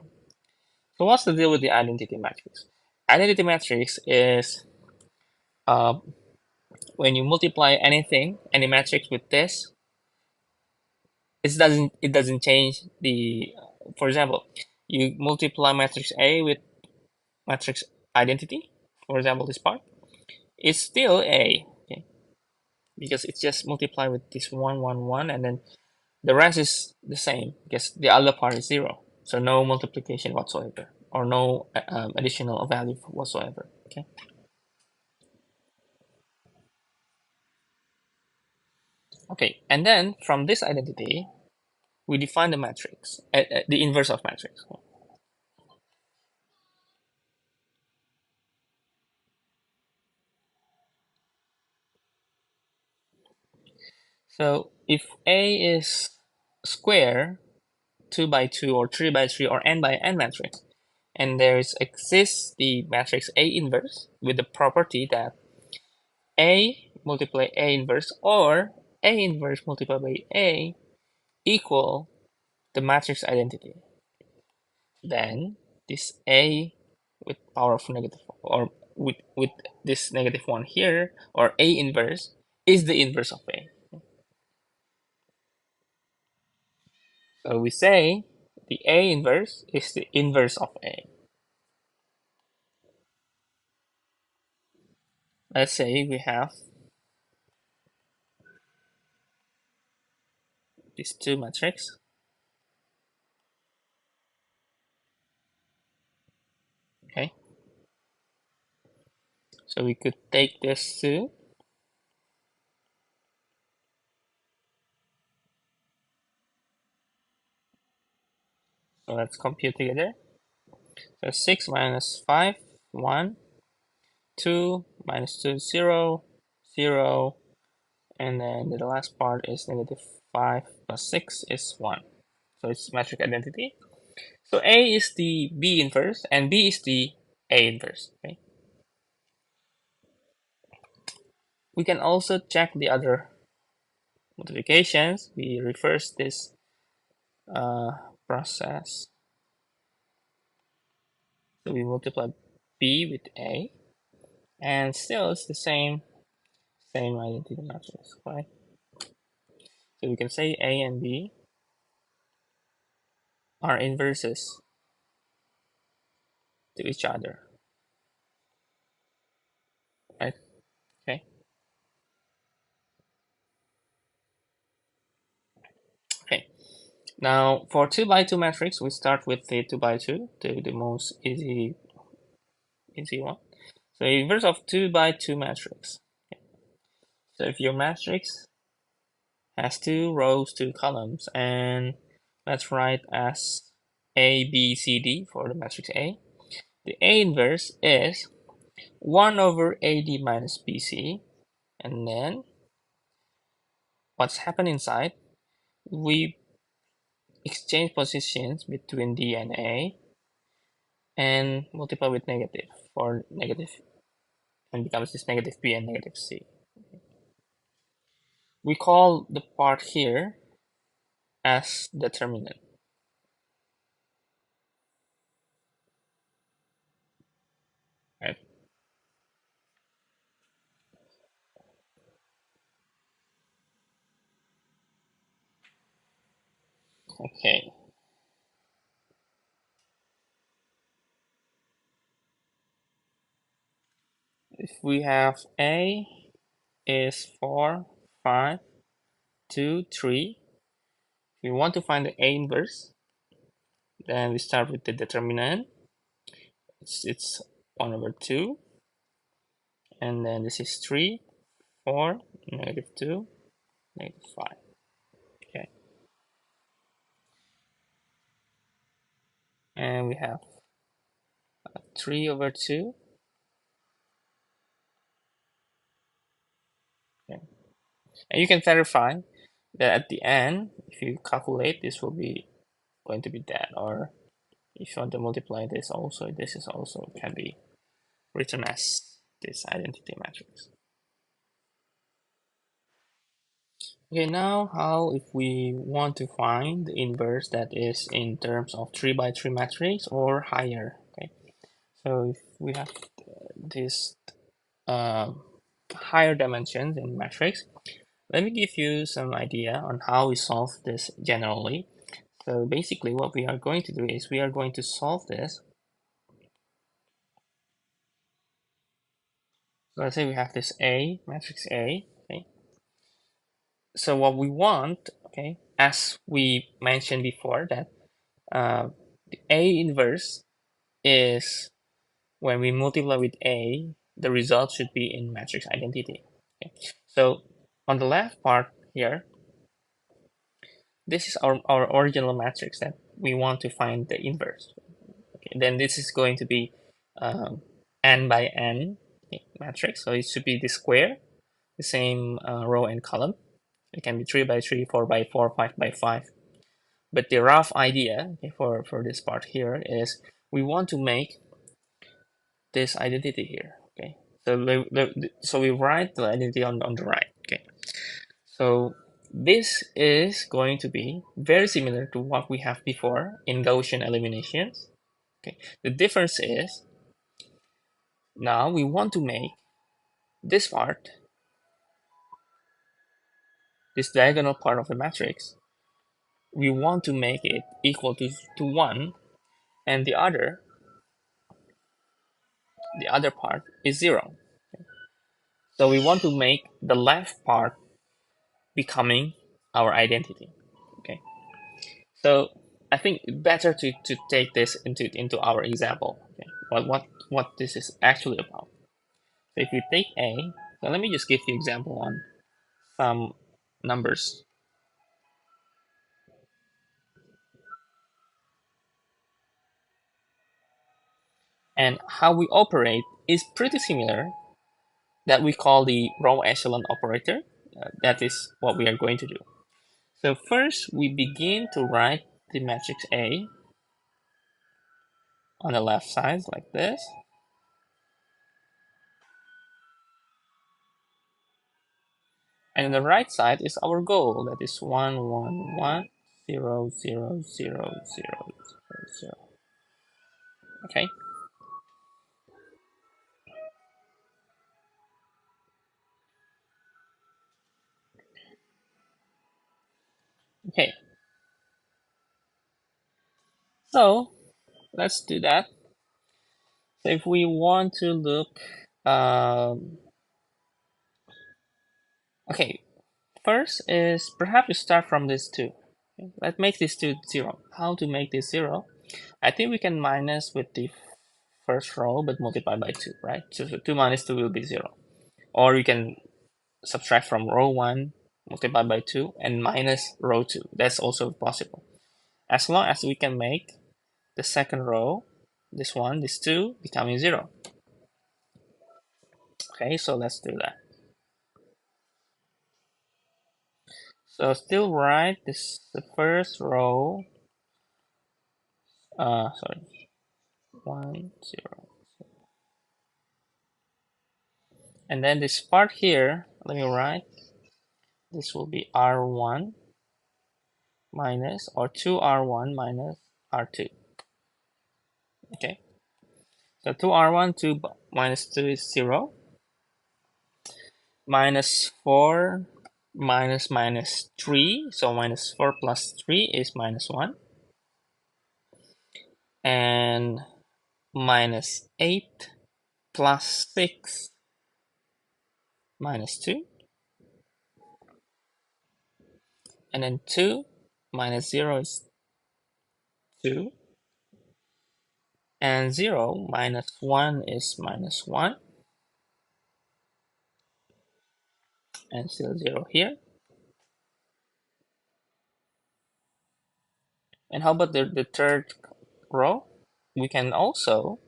So what's the deal with the identity matrix? Identity matrix is uh, when you multiply anything, any matrix with this, it doesn't change the. For example, you multiply matrix A with matrix identity. For example, this part, it's still A, okay? Because it's just multiplied with this 1, 1, 1, and then the rest is the same because the other part is 0. So no multiplication whatsoever or no additional value whatsoever. Okay. Okay, and then from this identity, we define the matrix, the inverse of matrix. So if A is square, 2 by 2 or 3 by 3 or n by n matrix, and there exists the matrix A inverse with the property that A multiply A inverse or A inverse multiplied by A equal the matrix identity. Then this A with power of negative or with this negative one here or A inverse is the inverse of A. So we say the A inverse is the inverse of A. Let's say we have these two matrix. Okay, so we could take this two. So let's compute together. So 6 minus 5, 1, 2 minus 2, 0, 0, and then the last part is negative 5 plus 6 is 1. So it's matrix identity. So A is the B inverse and B is the A inverse. Okay. We can also check the other multiplications. We reverse this process. So we multiply B with A, and still it's the same identity matrix, right? So we can say A and B are inverses to each other, right? Okay. Okay. Now for 2 by 2 matrix, we start with the 2 by 2, the most easy one. So inverse of 2 by 2 matrix. Okay. So if your matrix has 2 rows, 2 columns, and let's write as A, B, C, D for the matrix A. The A inverse is 1 over AD minus BC, and then what's happened inside, we exchange positions between D and A and multiply with negative for negative, and becomes this negative B and negative C. We call the part here as determinant. Right? Okay. If we have A is 4, 5, 2, 3. If we want to find the A inverse, then we start with the determinant. It's 1 over 2, and then this is 3, 4, negative 2, negative 5. Okay, and we have 3 over 2. Okay. And you can verify that at the end, if you calculate, this will be going to be that, or if you want to multiply this also, this is also can be written as this identity matrix. Okay, now how if we want to find the inverse that is in terms of 3 by 3 matrix or higher. Okay, so if we have this higher dimensions in matrix, let me give you some idea on how we solve this generally. So basically what we are going to do is we are going to solve this. So let's say we have this A, matrix A, okay? So what we want, okay, as we mentioned before, that the A inverse is when we multiply with A, the result should be in matrix identity. Okay? So on the left part here, this is our original matrix that we want to find the inverse. Okay, then this is going to be n by n matrix, so it should be the square, the same row and column. It can be 3 by 3, 4 by 4, 5 by 5. But the rough idea, okay, for this part here is we want to make this identity here. Okay, so we write the identity on the right. Okay, so this is going to be very similar to what we have before in Gaussian eliminations. Okay, the difference is now we want to make this part, this diagonal part of the matrix, we want to make it equal to 1, and the other part is 0. So we want to make the left part becoming our identity. So I think better to take this into our example. Okay. What this is actually about. So if you take A, so let me just give you example on some numbers. And how we operate is pretty similar, that we call the row echelon operator. That is what we are going to do. So first we begin to write the matrix A on the left side like this. And on the right side is our goal, that is 1, 1, 1, 0, 0, 0, 0, 0, 0. Okay. Okay. So let's do that. So if we want to look, okay, first is perhaps you start from this 2. Okay. Let's make this 2 0. How to make this 0? I think we can minus with the first row but multiply by 2, right? So 2 minus 2 will be 0. Or you can subtract from row 1, multiply by 2, and minus row 2. That's also possible. As long as we can make the second row, this 2, becoming 0. Okay, so let's do that. So still write this the first row. Sorry, 1, 0. And then this part here, let me write. This will be R1 minus, or 2R1 minus R2. Okay. So 2R1, 2 minus 2 is 0. Minus 4 minus 3. So minus 4 plus 3 is minus 1. And minus 8 plus 6 minus 2. And then 2 minus 0 is 2. And 0 minus 1 is minus 1. And still 0 here. And how about the third row? We can also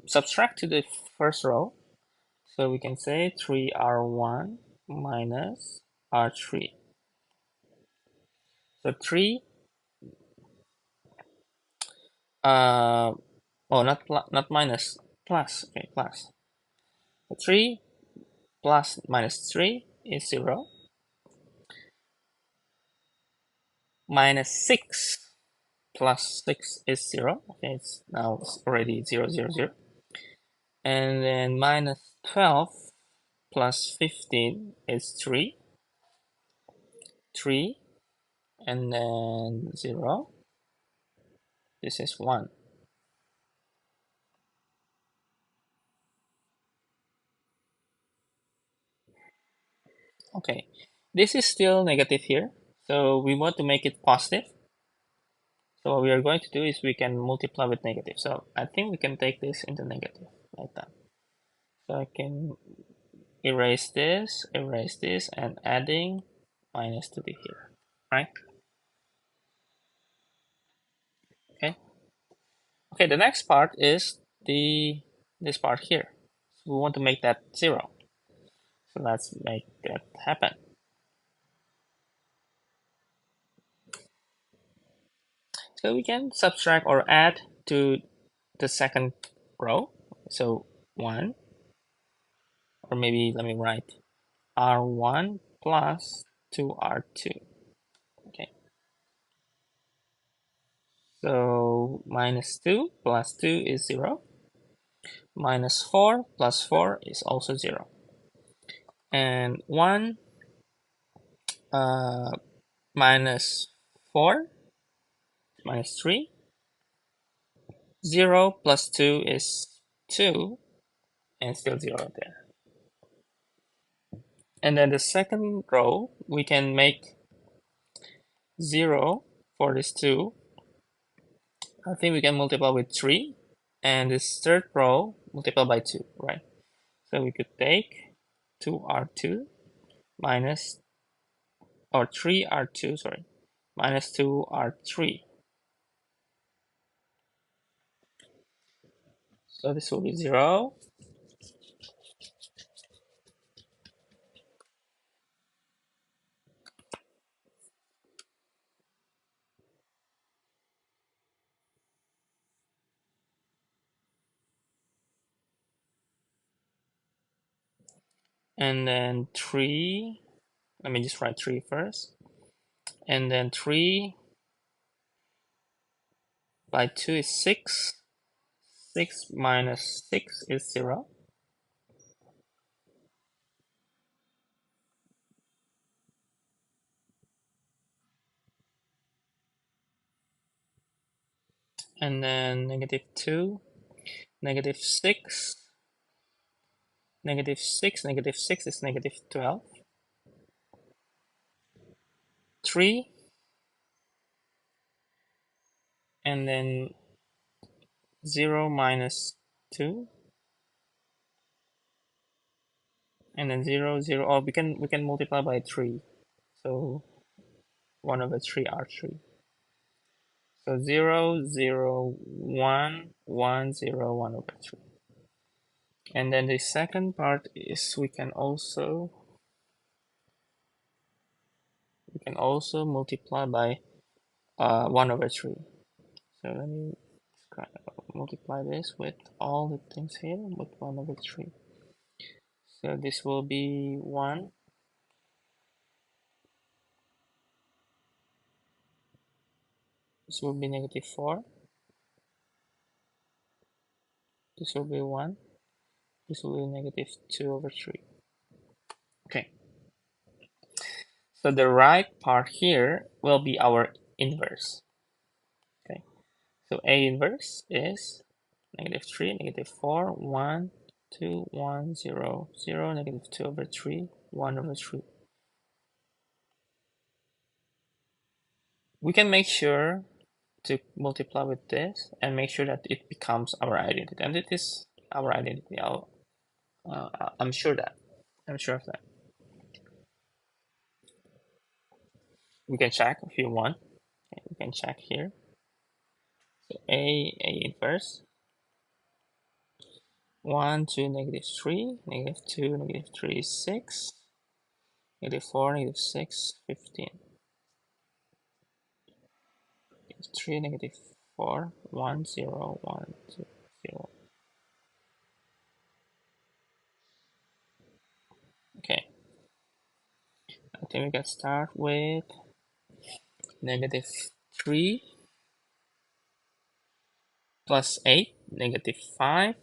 subtract to the first row. So we can say 3R1 minus R3. So 3, oh, not minus, plus, okay, plus. So 3 plus minus 3 is 0. Minus 6 plus 6 is 0. Okay, it's now already 0, 0, 0. And then minus 12 plus 15 is 3. 3, and then 0. This is 1. Okay, this is still negative here, so we want to make it positive. So what we are going to do is we can multiply with negative. So I think we can take this into negative like that. So I can erase this, and adding minus to be here, right? Okay. Okay, the next part is this part here. So we want to make that 0. So let's make that happen. So we can subtract or add to the second row. So 1, or maybe let me write R1 plus 2R2. Okay. So minus 2 plus 2 is 0. Minus 4 plus 4 is also 0. And 1 minus 4 minus 3. 0 plus 2 is 2, and still 0 there. And then the second row, we can make 0 for this 2, I think we can multiply with 3, and this third row multiply by 2, right? So we could take 2R2 minus, or 3R2, sorry, minus 2R3. So this will be 0. And then 3, let me just write 3 first. And then 3 by 2 is 6. 6 minus 6 is 0. And then negative 2, negative 6, negative 6, negative 6 is negative 12. 3, and then 0 minus 2, and then 0, 0, or we can multiply by 3. So 1 over 3 R3. So 0, 0, 1, 1, 0, 1 over 3. And then the second part is we can also multiply by 1 over 3. So let me multiply this with all the things here with 1 over 3. So this will be 1. This will be negative 4. This will be 1. This will be negative 2 over 3. Okay. So the right part here will be our inverse. Okay. So A inverse is negative 3, negative 4, 1, 2, 1, 0, 0, negative 2 over 3, 1 over 3. We can make sure to multiply with this and make sure that it becomes our identity. And it is our identity. I'm sure that. I'm sure of that. We can check if you want. Okay, we can check here. So A inverse. 1, 2, negative 3, negative 2, negative 3 is 6, negative 4, negative 6, 15. Negative 3, negative 4, 1, 0, 1, 2, 0. Okay. I think we can start with negative 3 plus 8, negative 5,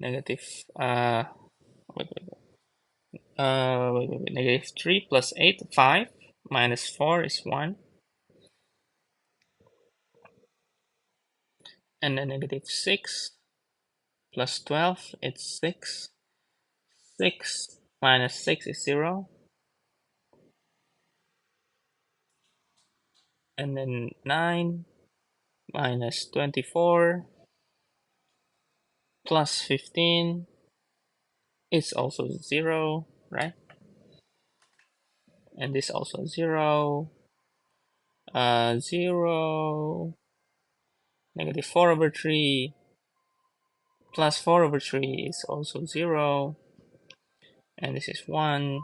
negative, negative 3 plus 8, 5, minus 4 is 1, and then negative 6 plus 12, it's 6, 6 minus 6 is 0, and then 9 minus 24 plus 15 is also 0, right? And this also 0, 0, negative 4 over 3 plus 4 over 3 is also 0, and this is 1,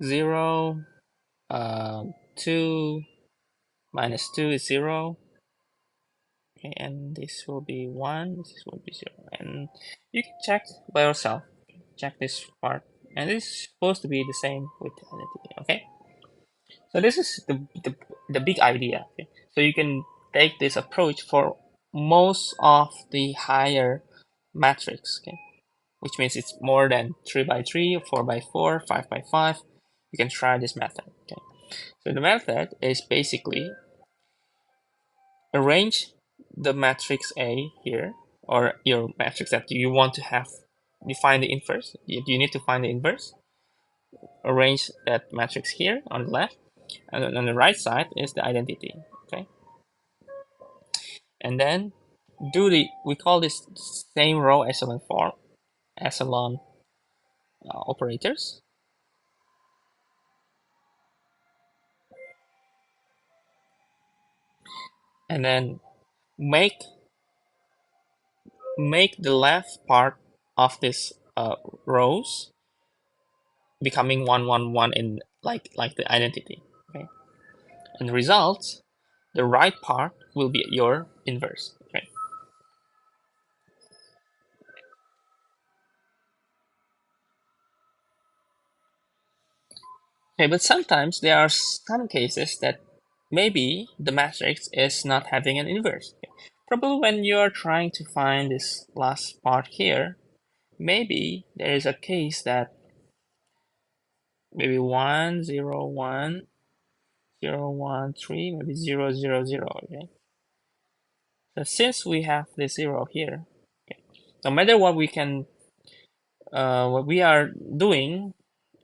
0, 2 minus 2 is 0, okay, and this will be 1, this will be 0, and you can check by yourself, check this part, and this is supposed to be the same with the identity, okay? So this is the big idea, okay? So you can take this approach for most of the higher matrix, okay? Which means it's more than 3 by 3, 4 by 4, 5 by 5. You can try this method, okay? So the method is basically arrange the matrix A here, or your matrix that you want to have, you find the inverse. You need to find the inverse. arrange that matrix here on the left, and then on the right side is the identity. Okay, and then we call this same row echelon form, echelon operators, and then make the left part of this rows becoming 111 in like the identity. Okay, and the result, the right part will be your inverse. Okay. Okay, but sometimes there are some cases that maybe the matrix is not having an inverse. Okay. Probably when you are trying to find this last part here, maybe there is a case that maybe 1 0 1 0 1 3, maybe 0 0 0. Okay, so since we have this 0 here, okay, no matter what we are doing,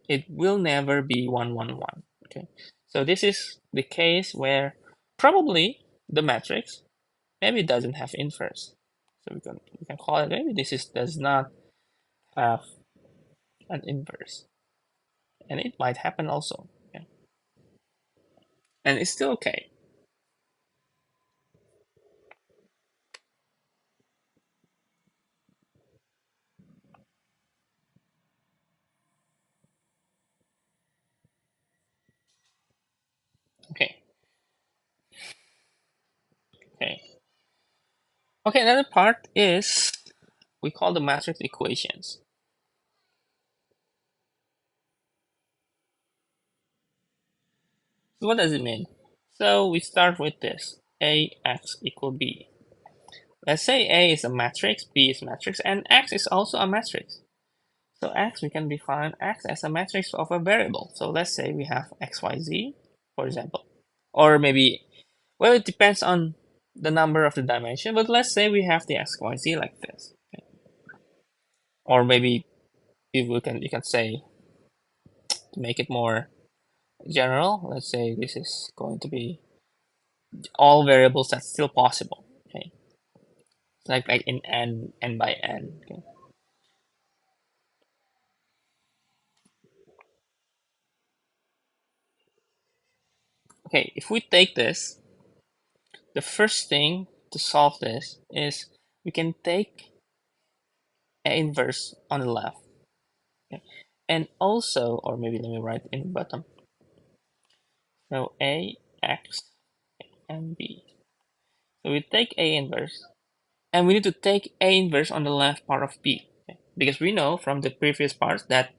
it will never be 111. Okay, so this is the case where probably the matrix maybe doesn't have inverse. So we can call it, maybe this is does not have an inverse, and it might happen also. Okay, and it's still okay. Okay, okay, okay. Another part is we call the matrix equations. So what does it mean? So we start with this: ax equal b. Let's say A is a matrix, B is a matrix, and X is also a matrix. So X, we can define X as a matrix of a variable. So let's say we have XYZ, for example. Or maybe, well, it depends on the number of the dimension, but let's say we have the XYZ like this. Okay. Or maybe you can say, to make it more general, let's say this is going to be all variables that's still possible. Okay. Like in n by n. Okay. Okay, if we take this, the first thing to solve this is we can take A inverse on the left. Okay? And also, or maybe let me write in the bottom. So A, X, and B. So we take A inverse, and we need to take A inverse on the left part of B. Okay? Because we know from the previous parts that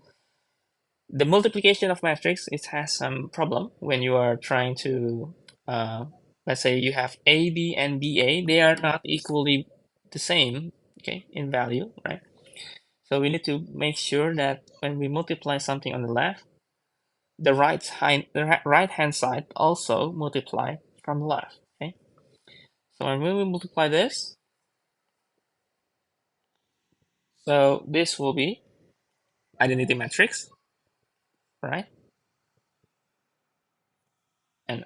the multiplication of matrix, it has some problem when you are trying to, let's say you have AB and BA, they are not equally the same, okay, in value, right? So we need to make sure that when we multiply something on the left, the right hand side also multiply from the left, okay? So when we multiply this, so this will be identity matrix, right? And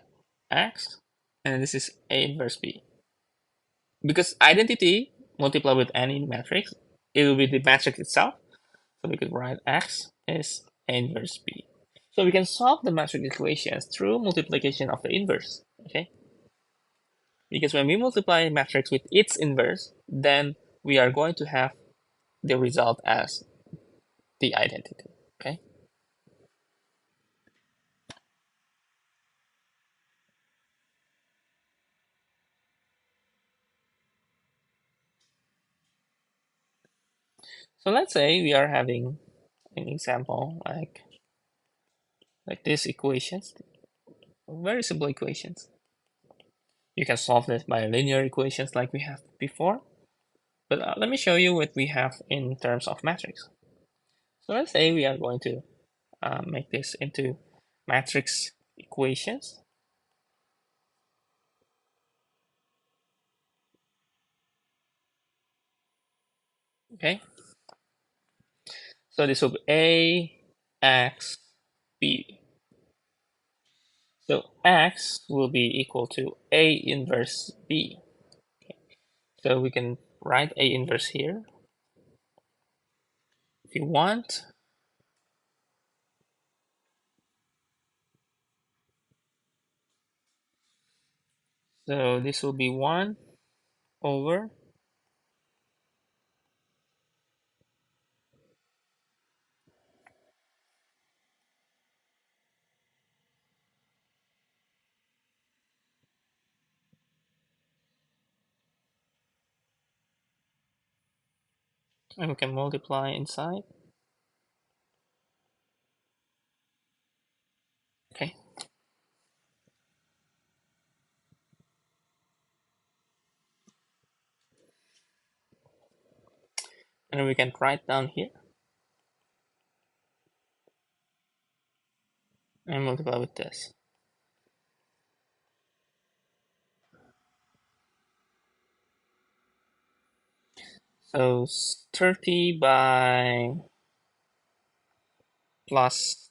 X, and this is A inverse B. Because identity multiplied with any matrix, it will be the matrix itself. So we could write X is A inverse B. So we can solve the matrix equations through multiplication of the inverse. Okay. Because when we multiply a matrix with its inverse, then we are going to have the result as the identity. Okay. So let's say we are having an example like these equations, very simple equations. You can solve this by linear equations like we have before. But let me show you what we have in terms of matrix. So let's say we are going to make this into matrix equations. Okay. So this will be A, X, B. So X will be equal to A inverse B. Okay. So we can write A inverse here if you want. So this will be 1 over, and we can multiply inside. Okay. And we can write down here and multiply with this. So 30 by plus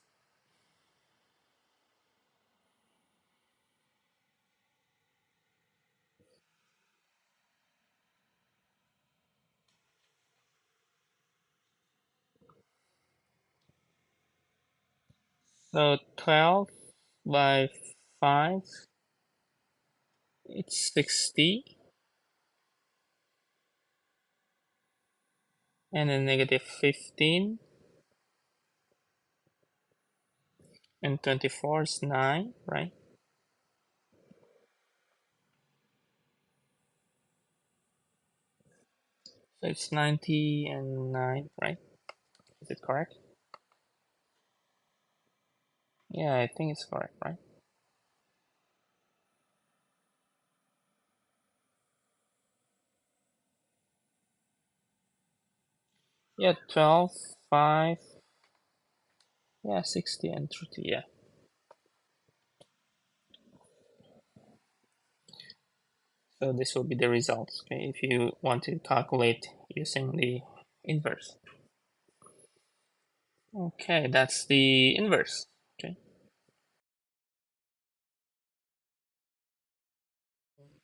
12 by 5, it's 60, and then negative 15, and 24 is 9, right? So it's 90 and 9, right? Is it correct? Yeah, I think it's correct, right? Yeah, 12, 5, yeah, 60 and 30, yeah. So this will be the results, okay, if you want to calculate using the inverse. Okay, that's the inverse, okay.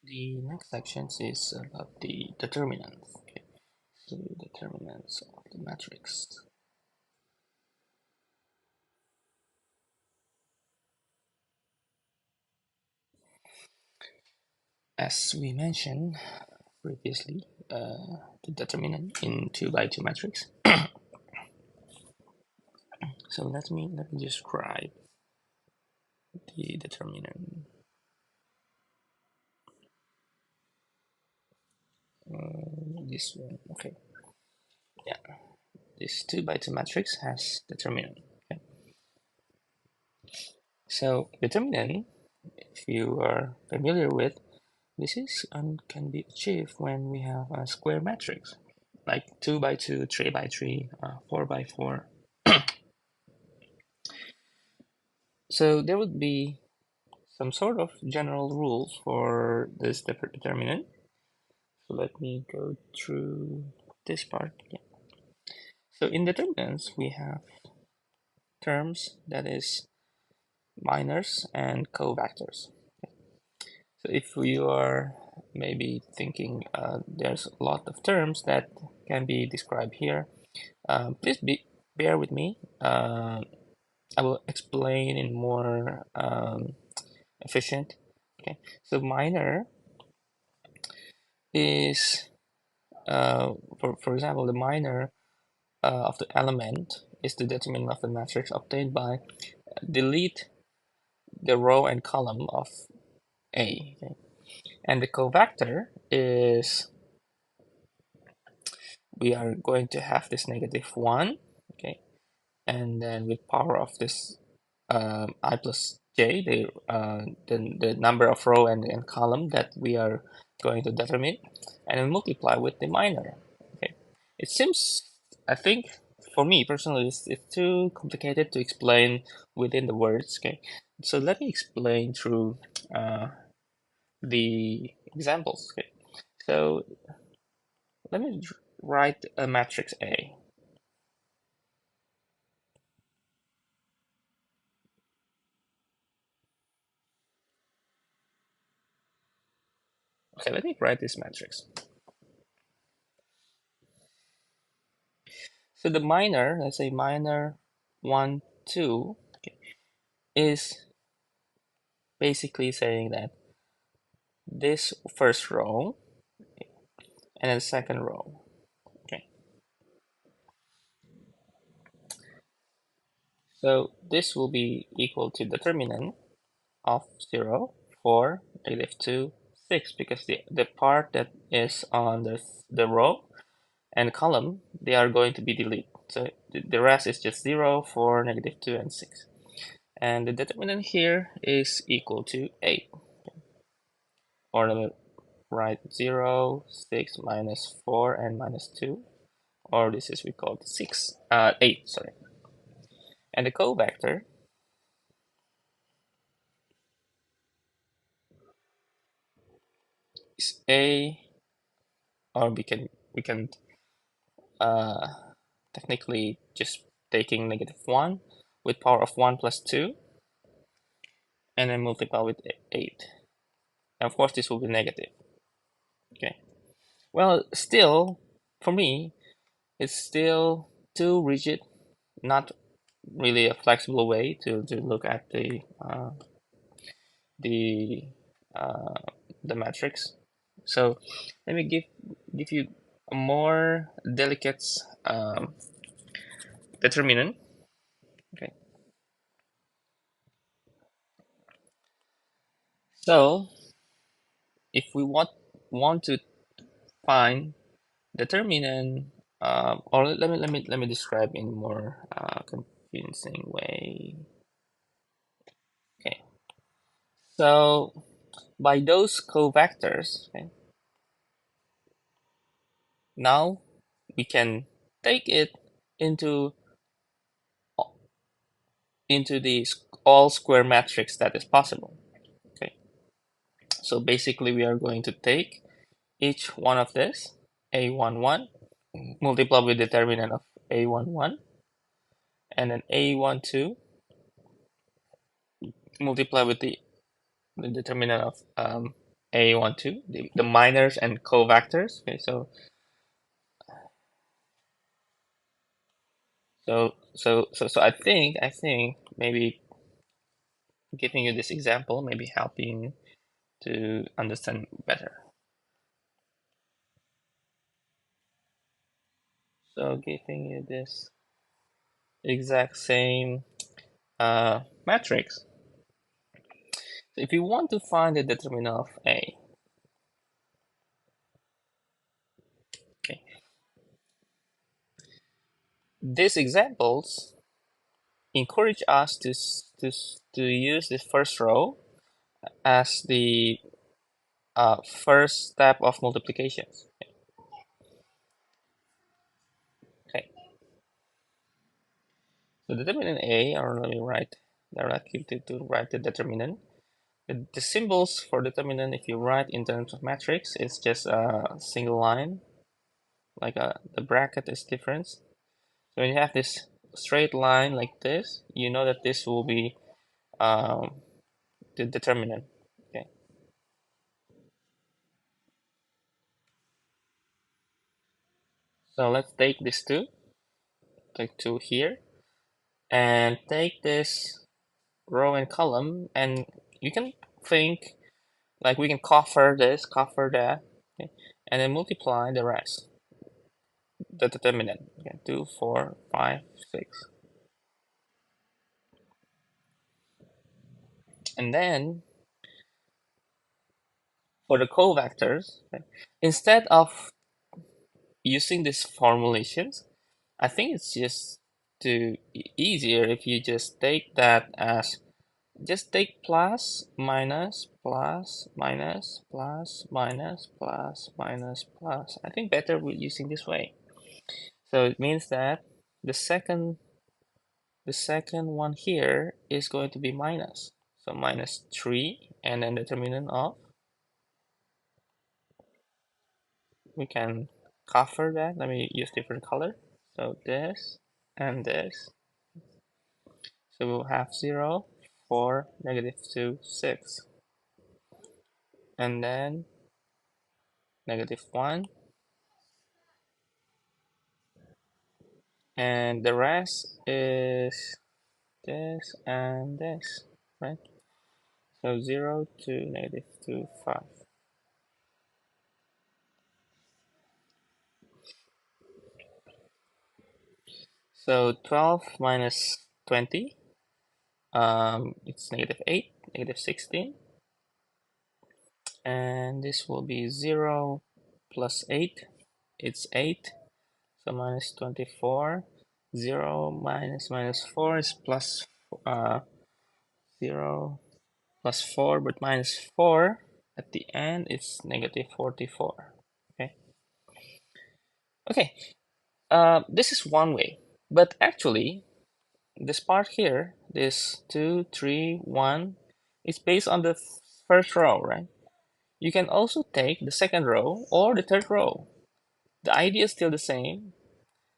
The next section is about the determinants, okay. So determinants of the matrix. As we mentioned previously, the determinant in 2 by 2 matrix. So let me describe the determinant. This one, okay. Yeah, this 2 by 2 matrix has determinant. Okay. So determinant, if you are familiar with, this is can be achieved when we have a square matrix, like 2 by 2, 3 by 3, 4 by 4. So there would be some sort of general rules for this determinant. So let me go through this part. Yeah. So in determinants, we have terms that is minors and covectors. So if you are maybe thinking there's a lot of terms that can be described here, please bear with me. I will explain in more efficient. Okay, so minor is, for example, the minor of the element is the determinant of the matrix obtained by delete the row and column of A. Okay? And the covector is, we are going to have this -1, okay, and then with power of this I plus j, the number of row and column that we are going to determine, and then multiply with the minor. Okay, it seems, I think, for me personally, it's too complicated to explain within the words. Okay, so let me explain through the examples. Okay, so let me write a matrix A. Okay, let me write this matrix. So the minor, let's say minor 1, 2, okay, is basically saying that this first row and then second row. Okay, so this will be equal to determinant of 0, 4, -2, 6, because the part that is on the row and column, they are going to be deleted. So the rest is just 0, 4, -2, and 6. And the determinant here is equal to 8. Or let me write 0, 6, minus 4, and minus 2. Or this is we call 8, sorry. And the covector is A, or we can uh, technically just taking -1 with power of 1 plus 2 and then multiply with 8. And of course this will be negative. Okay. Well, still, for me, it's still too rigid, not really a flexible way to look at the uh, the matrix. So let me give you a more delicate determinant. Okay. So if we want to find determinant, or let me describe in more convincing way. Okay. So by those covectors, okay, now we can take it into the all square matrix that is possible. Okay, so basically we are going to take each one of this a11, multiply with determinant of a11, and then a12, multiply with the determinant of a12, the minors and covectors. Okay, so I think maybe giving you this example maybe helping to understand better. So giving you this exact same matrix. So if you want to find the determinant of A, okay, these examples encourage us to use the first row as the first step of multiplications. Okay, so determinant A, or let me write directly to write the determinant. The symbols for determinant, if you write in terms of matrix, it's just a single line, like the bracket is different. So when you have this straight line like this, you know that this will be um, the determinant. Okay, so let's take this take 2 here, and take this row and column, and you can think like we can cover this, cover that, okay, and then multiply the rest, the determinant. Okay, 2, 4, 5, 6. And then for the covectors, okay, instead of using these formulations, I think it's just too easier if you just take that as just take plus, minus, plus, minus, plus, minus, plus, minus, plus. I think better with using this way. So it means that the second the second one here is going to be minus. So minus 3, and then determinant of, we can cover that. Let me use different color. So this and this. So we'll have 0, 4, -2, 6. And then -1, and the rest is this and this, right? So 0 to -2, 5. So 12 minus 20, it's -8, -16, and this will be 0 plus 8, it's 8, so minus 24, 0 minus 4 is plus 0 plus 4, but minus 4 at the end is -44. Okay, okay. This is one way, but actually, this part here, this 2, 3, 1, is based on the first row, right? You can also take the second row or the third row. The idea is still the same.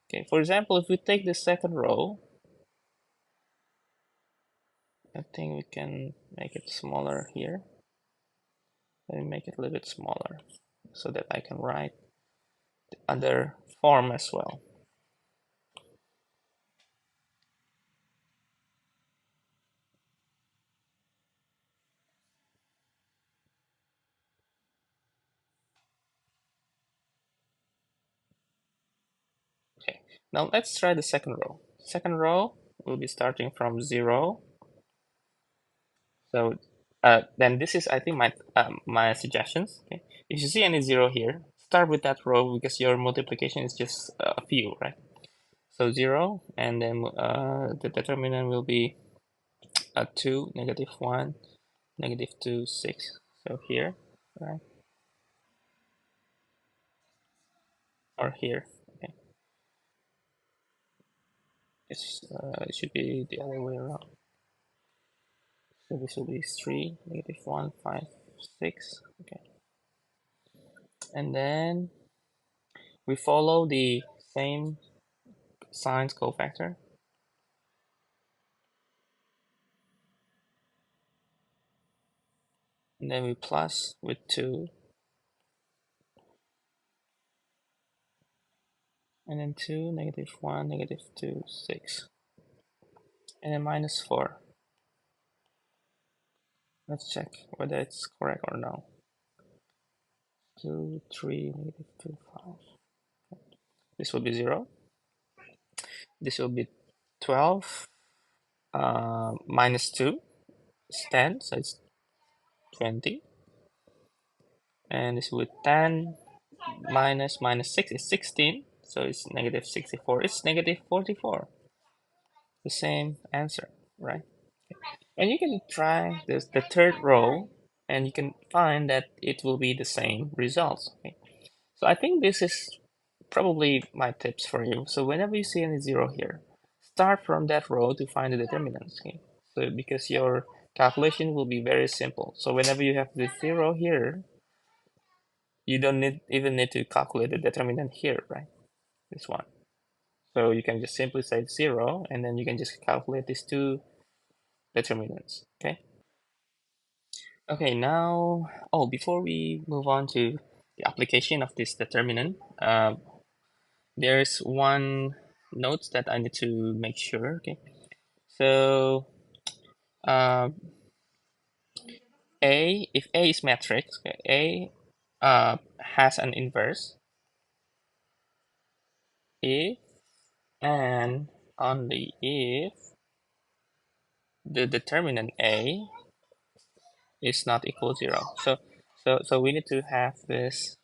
Okay, for example, if we take the second row, I think we can make it smaller here. Let me make it a little bit smaller so that I can write the other form as well. Okay, now let's try the second row. Second row will be starting from 0. So then this is, I think, my suggestions. Okay, if you see any 0 here, start with that row because your multiplication is just a few, right? So 0, and then the determinant will be 2, -1, -2, 6. So here, right? Or here. Okay, it should be the other way around. So this will be 3, -1, 5, 6. Okay, and then we follow the same signs cofactor. And then we plus with 2, and then 2, -1, -2, 6, and then -4. Let's check whether it's correct or no. 2, 3, -2, 5. This will be 0. This will be 12 minus 2 is 10, so it's 20. And this will be 10 minus 6 is 16, so it's -64. It's -44. The same answer, right? And you can try this the third row, and you can find that it will be the same results. Okay? So I think this is probably my tips for you. So whenever you see any 0 here, start from that row to find the determinants. Okay? So because your calculation will be very simple. So whenever you have the 0 here, you don't even need to calculate the determinant here, right? This one. So you can just simply say 0, and then you can just calculate these two determinants. Okay. Okay, now, before we move on to the application of this determinant, there's one note that I need to make sure. Okay, so uh, if A is matrix, okay, has an inverse if and only if the determinant A is not equal 0. So we need to have this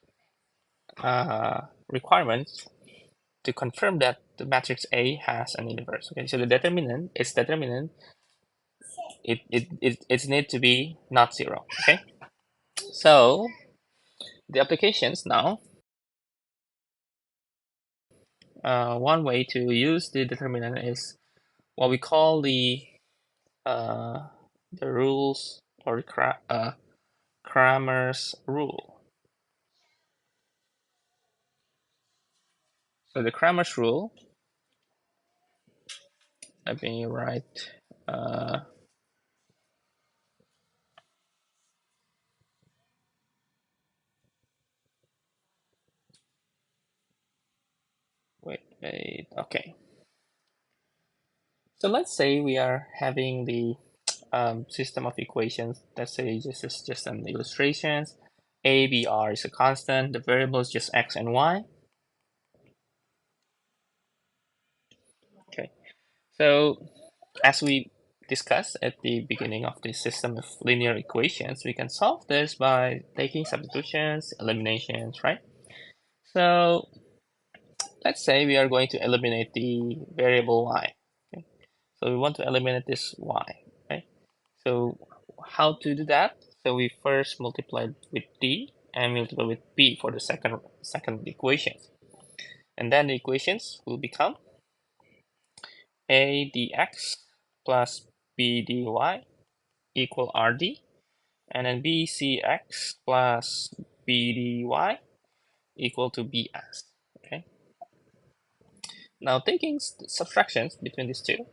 requirement to confirm that the matrix A has an inverse. Okay, so the determinant, it needs to be not 0. Okay, so the applications now, one way to use the determinant is what we call the rules, or Cramer's rule. So the Cramer's rule, let me write wait, okay. So let's say we are having the system of equations. Let's say this is just an illustration. A, B, R is a constant. The variables just X and Y. Okay. So as we discussed at the beginning of this system of linear equations, we can solve this by taking substitutions, eliminations, right? So let's say we are going to eliminate the variable y. Okay? So we want to eliminate this y. Okay? So how to do that? So we first multiply with d and multiply with b for the second equations. And then the equations will become a dx plus b dy equal rd, and then bcx plus b dy equal to bs. Okay. Now taking subtractions between these two,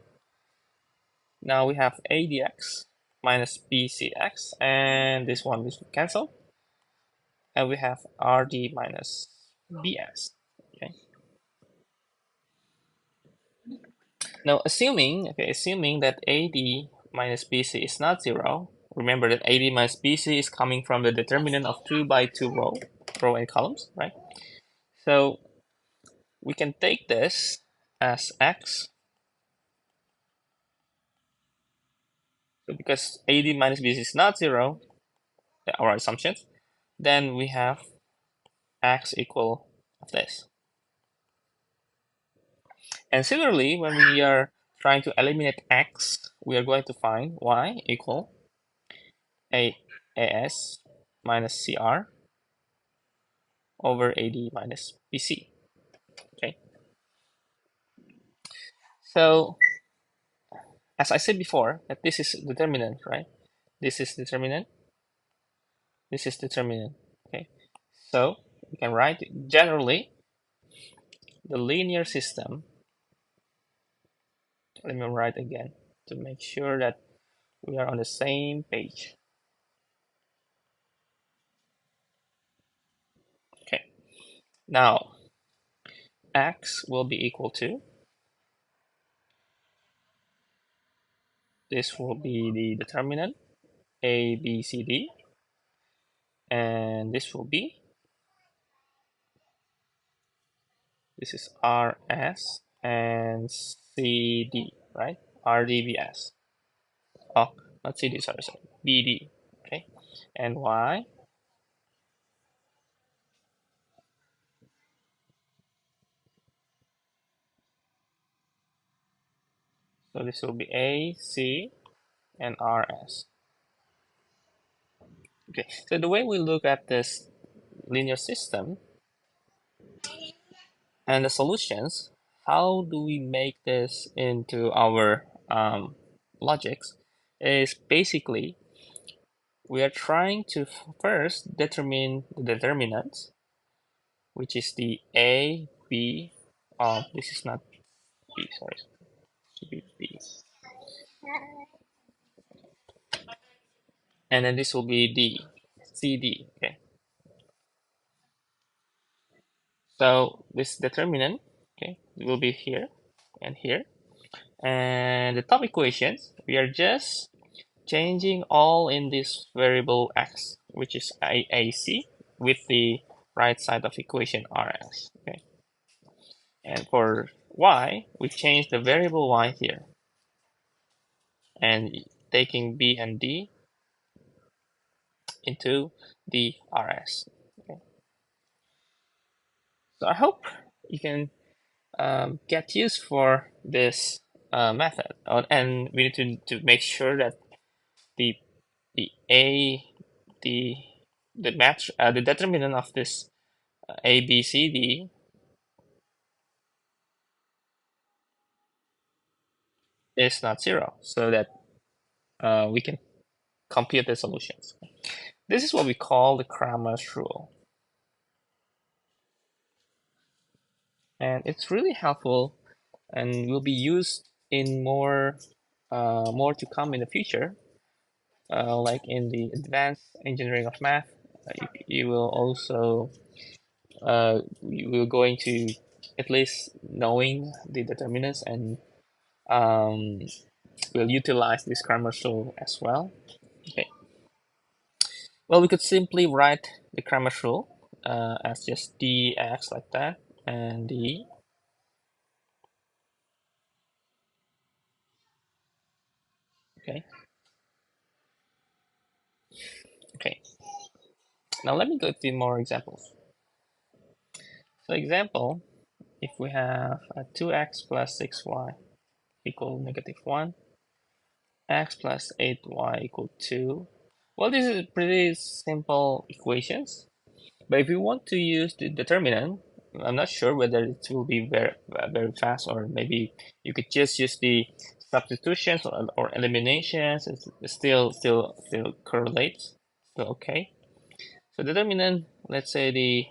now we have a dx minus bcx, and this one is cancelled, and we have rd minus bs. Okay. Now assuming that ad minus bc is not 0, remember that ad minus bc is coming from the determinant of 2 by 2 row and columns, right? So we can take this as x. So because ad minus bc is not 0, our assumptions, then we have x equal of this. And similarly, when we are trying to eliminate x, we are going to find y equal as minus cr over ad minus bc. Okay. So as I said before, that this is determinant, right? This is determinant. This is determinant. Okay. So we can write generally the linear system. Let me write again to make sure that we are on the same page. Okay. Now x will be equal to, this will be the determinant a, b, c, d, and this will be, this is rs and cd, right? rdbs. Oh, not cd, sorry, bd. Okay. And y, so this will be a, c, and rs. Okay, so the way we look at this linear system and the solutions, how do we make this into our logics, is basically we are trying to first determine the determinants, which is the a, b, this is not b, sorry, should be b, and then this will be d, c, d. Okay, so this determinant, okay, will be here and here. And the top equations, we are just changing all in this variable x, which is AC, with the right side of equation rs. Okay. And for y, we change the variable y here, and taking b and d into the rs. Okay. So I hope you can get used for this method, and we need to make sure that the the a the the determinant of this a, b, c, d is not 0, so that we can compute the solutions. This is what we call the Cramer's rule, and it's really helpful and will be used in more to come in the future, like in the advanced engineering of math. You will also you will going to at least knowing the determinants, and we'll utilize this grammar rule as well. Okay. Well, we could simply write the grammar rule as just dx like that, and d. Okay. Okay. Now let me go through more examples. So example, if we have a 2x plus 6y equal -1, x plus 8y equal 2. Well, this is pretty simple equations, but if you want to use the determinant, I'm not sure whether it will be very fast, or maybe you could just use the substitutions or eliminations. It still correlates. So okay. So determinant, let's say the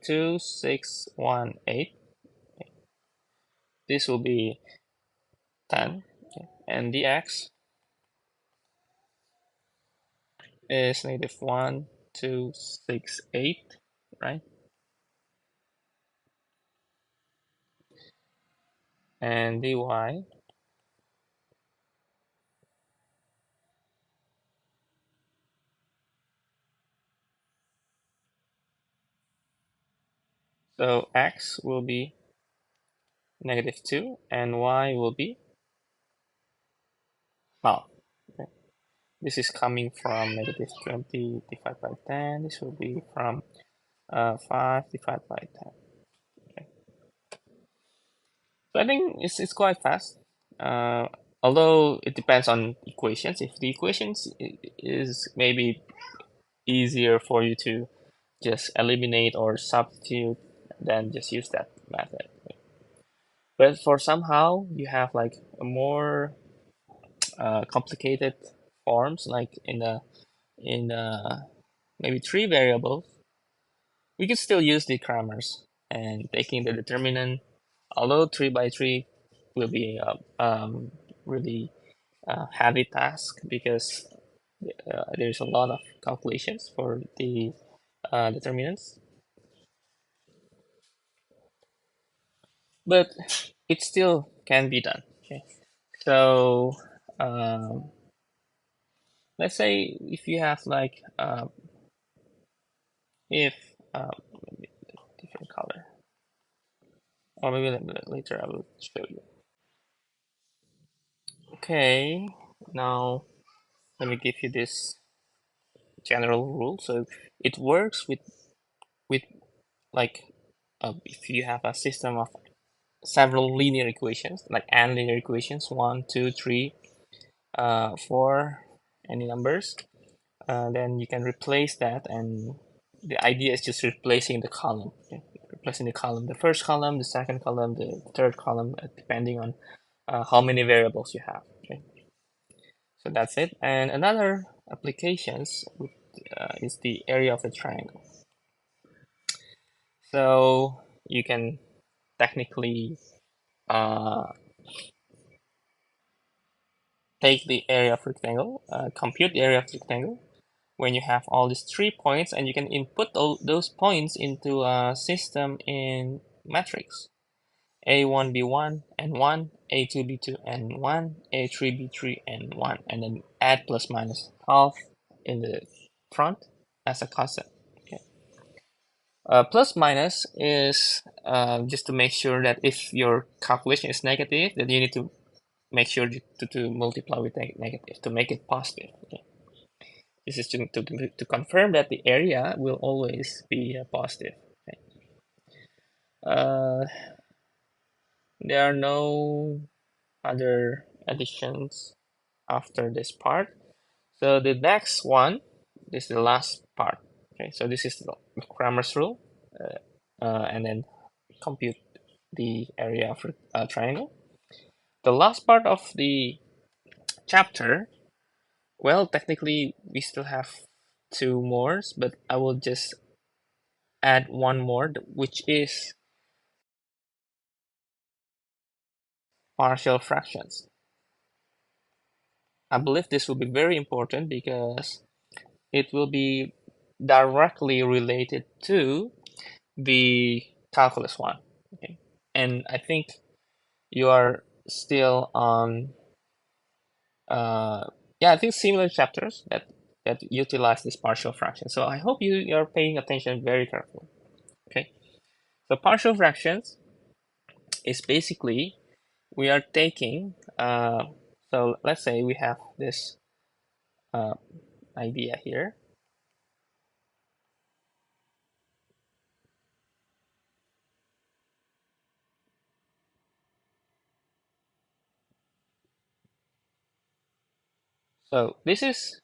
2, 6, 1, 8. This will be 10, okay. And the x is -1, 2, 6, 8, right? And dy, so x will be -2 and y will be, well, okay. This is coming from -20 divided by 10. This will be from 5 divided by 10. Okay. So I think it's quite fast. Uh, Although it depends on equations. If the equations is maybe easier for you to just eliminate or substitute, then just use that method. But for somehow you have like a more complicated forms, like in maybe three variables, we could still use the grammars and taking the determinant. Although 3 by 3 will be a really heavy task, because there's a lot of calculations for the determinants, but it still can be done. Okay, so um, let's say if you have like if maybe different color, or maybe later I will show you. Okay, now let me give you this general rule. So it works with like if you have a system of several linear equations, like n linear equations, 1, 2, 3, 4, any numbers, then you can replace that, and the idea is just replacing the column. Okay? Replacing the column, the first column, the second column, the third column, depending on how many variables you have. Okay, so that's it. And another applications is the area of a triangle. So you can technically uh, take the area of rectangle, compute the area of rectangle when you have all these 3 points, and you can input all those points into a system in matrix. A1, B1, and 1, A2, B2, and 1, A3, B3, and 1, and then add plus minus half in the front as a constant. Okay. Plus minus is just to make sure that if your calculation is negative, then you need to make sure to multiply with negative to make it positive. Okay. This is to confirm that the area will always be positive. Okay. Uh, there are no other additions after this part. So the next one, this is the last part. Okay, so this is the Cramer's rule, and then compute the area of a triangle. The last part of the chapter, well, technically we still have two more, but I will just add one more, which is partial fractions. I believe this will be very important because it will be directly related to the calculus one. Okay, and I think you are still on yeah, I think similar chapters that utilize this partial fraction. So I hope you're paying attention very carefully. Okay, so partial fractions is basically we are taking so let's say we have this uh, idea here. So this is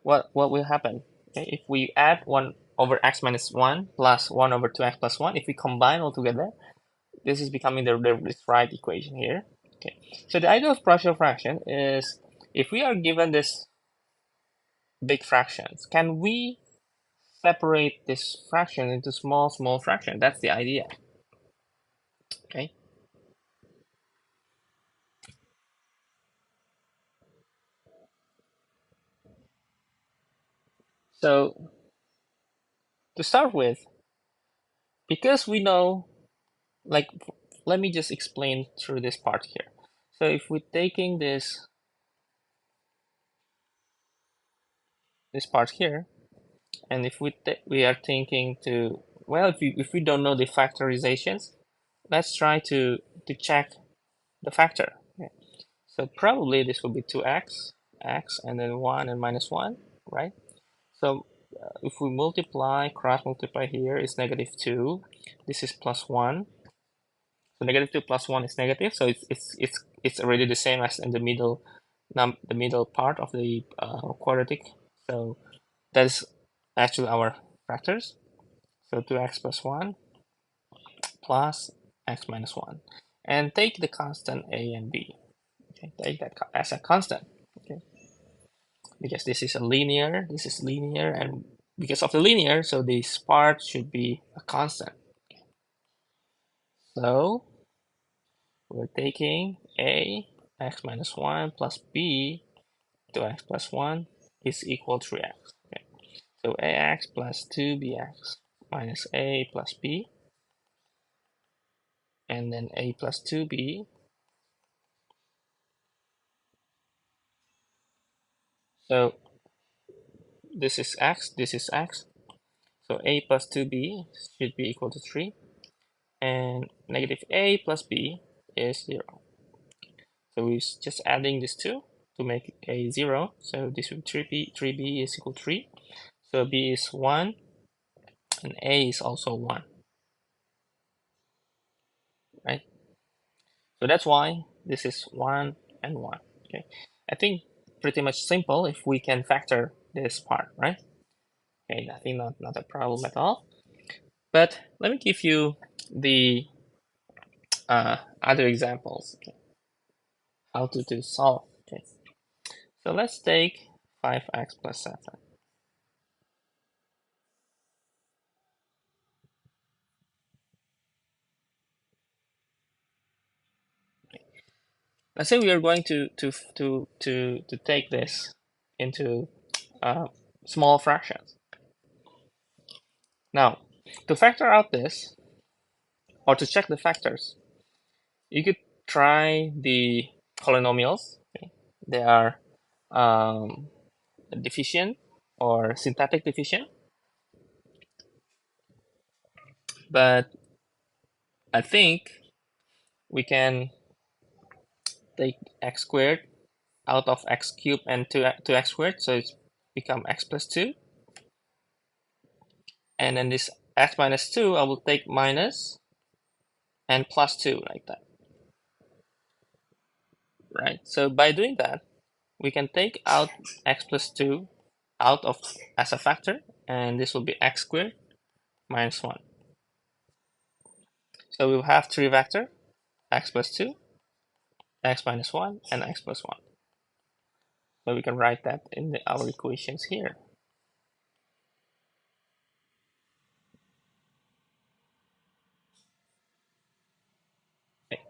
what will happen. Okay? If we add 1 over x minus 1 plus 1 over 2x plus 1, if we combine all together, this is becoming this right equation here. Okay, so the idea of partial fraction is if we are given this big fractions, can we separate this fraction into small fraction? That's the idea. Okay, so to start with, because we know, like, let me just explain through this part here. So if we're taking this part here, and if we are thinking to, well, if we don't know the factorizations, let's try to check the factor. Okay. So probably this will be 2x, x, and then 1 and minus 1, right? So if we multiply, cross multiply here is negative 2. This is plus 1. So negative 2 plus 1 is negative. So it's already the same as in the middle part of the quadratic. So that's actually our factors. So 2x plus 1 plus x minus 1. And take the constant a and b. Okay, take that as a constant. Okay, because this is linear, and because of the linear, so this part should be a constant. So we're taking a x minus 1 plus b 2x plus 1 is equal to 3x. Okay. So ax plus 2bx minus a plus b, and then a plus 2b. So this is x, this is x. So a plus 2b should be equal to 3. And negative a plus b is 0. So we're just adding these two to make a 0. So this will be 3b is equal to 3. So b is 1 and a is also 1, right? So that's why this is 1 and 1. Okay, I think pretty much simple if we can factor this part, right? Okay, I think not a problem at all. But let me give you the other examples. Okay, how to solve. Okay, so let's take 5x plus 7. Let's say we are going to take this into small fractions. Now, to factor out this, or to check the factors, you could try the polynomials. Okay? They are deficient or syntactic deficient, but I think we can take x squared out of x cubed and 2x squared, so it's become x plus 2. And then this x minus 2, I will take minus and plus 2 like that, right? So by doing that, we can take out x plus 2 out of as a factor, and this will be x squared minus 1. So we'll have three vector, x plus 2, x minus 1, and x plus 1. So we can write that in our equations here. Okay.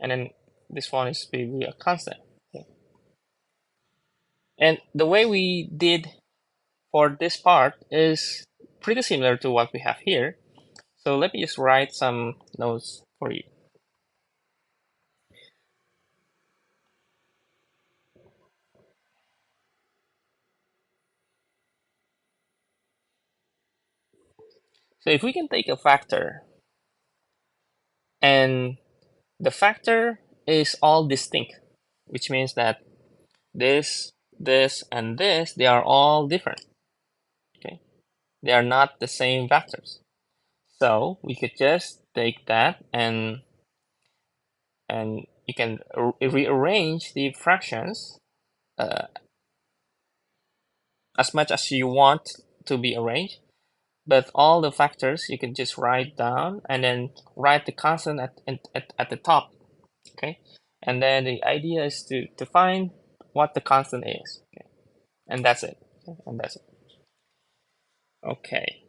And then this one is be a constant. Okay. And the way we did for this part is pretty similar to what we have here. So let me just write some notes for you. So if we can take a factor and the factor is all distinct, which means that this, and this, they are all different. Okay, they are not the same vectors. So we could just take that and you can rearrange the fractions as much as you want to be arranged. But all the factors you can just write down and then write the constant at the top. Okay, and then the idea is to find what the constant is. Okay, and that's it. Okay? And that's it. Okay.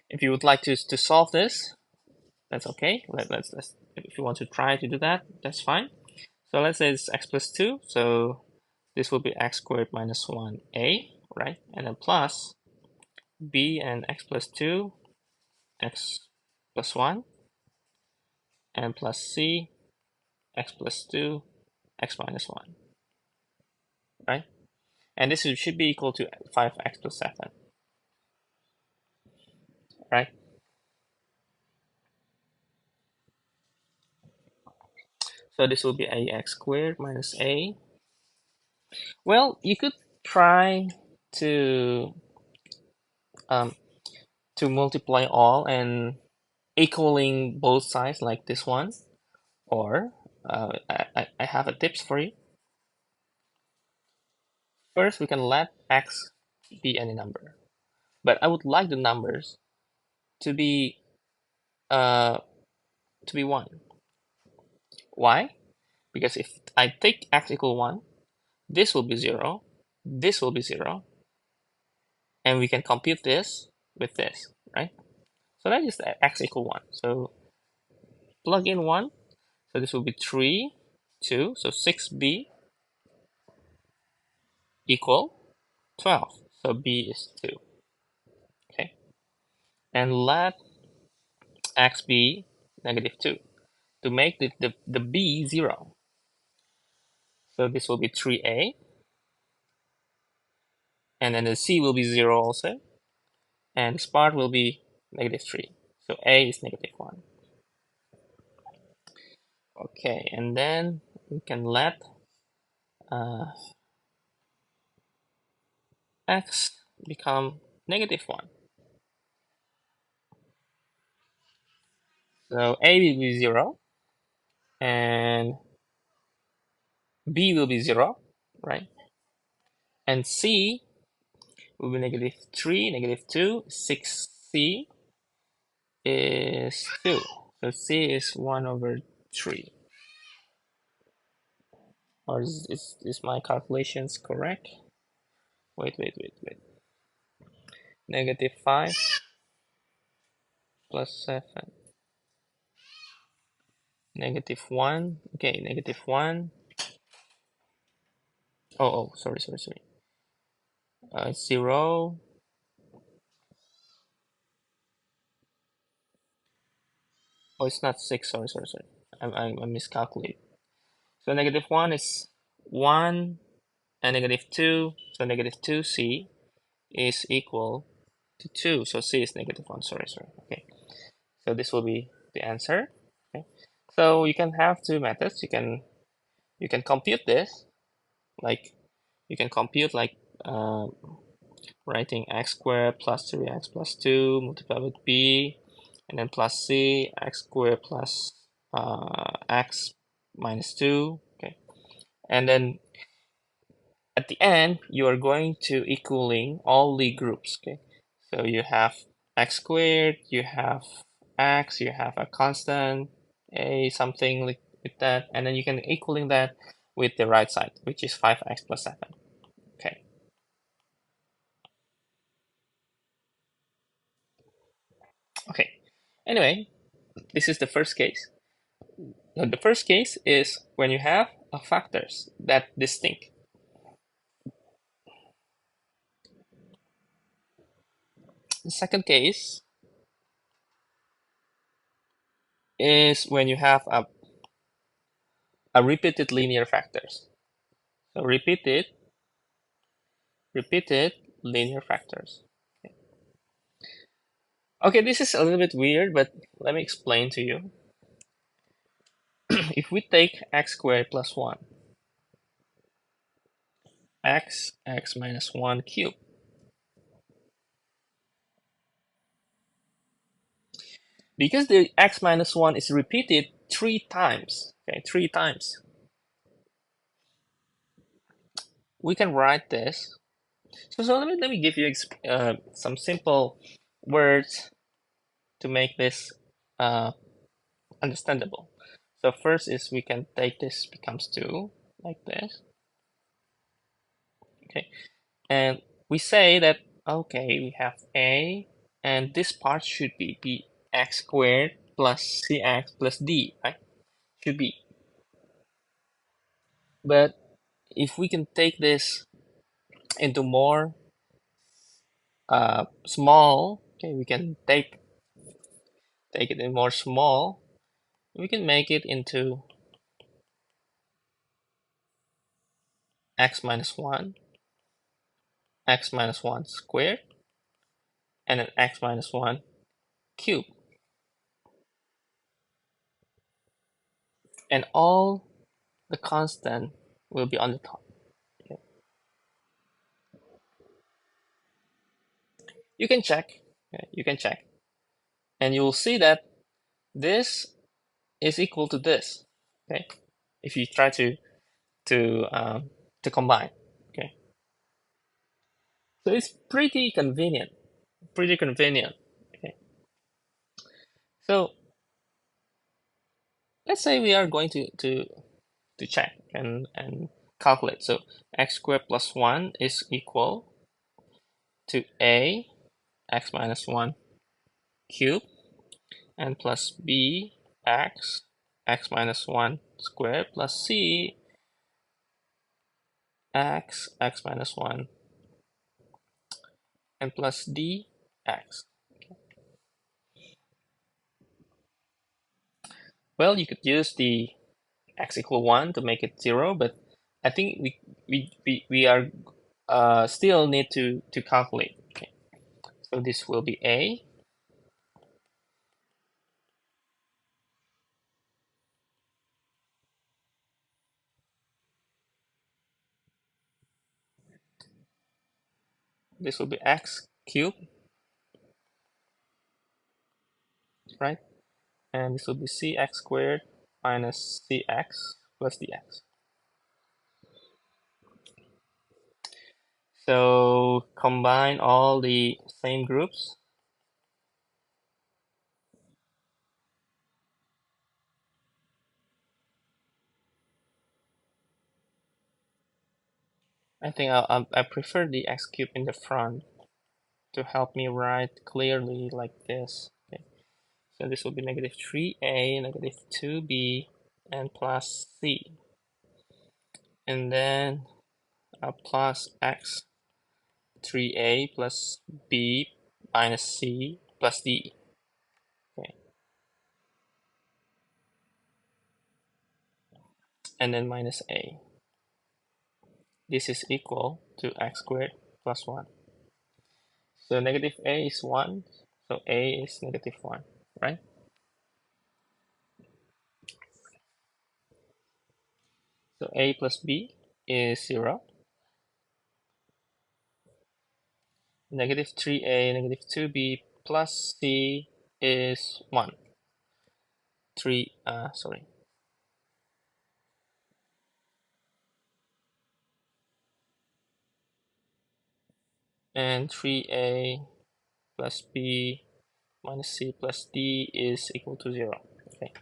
If you would like to solve this, that's okay. Let's if you want to try to do that, that's fine. So let's say it's x plus 2. So this will be x squared minus 1a, right? And then plus b and x plus 2, x plus 1, and plus c, x plus 2, x minus 1, right? And this should be equal to 5x plus 7, right? So this will be ax squared minus a. Well, you could try to um, multiply all and equaling both sides like this one, or I have a tips for you. First, we can let x be any number, but I would like the numbers to be 1. Why? Because if I take x equal 1, this will be 0, this will be 0, and we can compute this with this, right? So that is x equal 1. So plug in 1, so this will be 3, 2, so 6b equal 12, so b is 2, okay? And let x be negative 2 to make the b 0. So this will be 3a, and then the c will be 0 also, and this part will be negative 3. So a is negative 1. Okay, and then we can let x become negative 1. So a will be 0, and b will be 0, right? And c will be negative 3, negative 2, 6c is 2. So c is 1 over 3. Or is my calculations correct? Wait. Negative 5 plus 7. Negative 1. Okay, negative 1. Oh, sorry. 0. Oh, it's not 6. Sorry. I miscalculated. So negative 1 is 1, and negative 2. So negative 2c is equal to 2. So c is negative 1. Sorry. Okay. So this will be the answer. Okay. So you can have two methods. You can compute this, like you can compute like writing x squared plus 3x plus 2 multiplied with b, and then plus c, x squared plus x minus 2. Okay, and then at the end you are going to equaling all the groups. Okay, so you have x squared, you have x, you have a constant a, something like that, and then you can equaling that with the right side, which is 5x plus 7. Okay. Okay. Anyway, this is the first case. Now, the first case is when you have factors that distinct. The second case is when you have a repeated linear factors. So repeated linear factors. Okay, this is a little bit weird, but let me explain to you. If we take x squared plus 1, x minus 1 cubed, because the x minus 1 is repeated 3 times, okay, 3 times, we can write this. So let me give you some simple words to make this understandable. So first is we can take this becomes 2 like this. Okay, and we say that okay, we have a, and this part should be x squared plus cx plus d, right? Should be. But if we can take this into more small, okay, we can take it in more small. We can make it into x minus 1, x minus 1 squared, and then x minus 1 cubed. And all the constant will be on the top. Okay. You can check. Okay, you can check. And you will see that this is equal to this. Okay. If you try to combine. Okay. So it's pretty convenient. Pretty convenient. Okay. So let's say we are going to check and calculate. So x squared plus 1 is equal to a x minus 1 cubed and plus b x minus 1 squared plus c x minus 1 and plus d x. Okay. Well, you could use the x equal 1 to make it 0, but I think we are still need to calculate. Okay. So this will be a. This will be x cubed, right? And this will be cx squared minus cx plus dx. So combine all the same groups. I think I prefer the x cube in the front to help me write clearly like this. Okay. So this will be negative 3a, negative 2b, and plus c. And then plus x 3a plus b minus c plus d. Okay. And then minus a. This is equal to x squared plus 1. So negative a is 1, so a is negative 1, right? So a plus b is 0. Negative 3a, negative 2b plus c is 1. 3, sorry. And 3a plus b minus c plus d is equal to 0. Okay.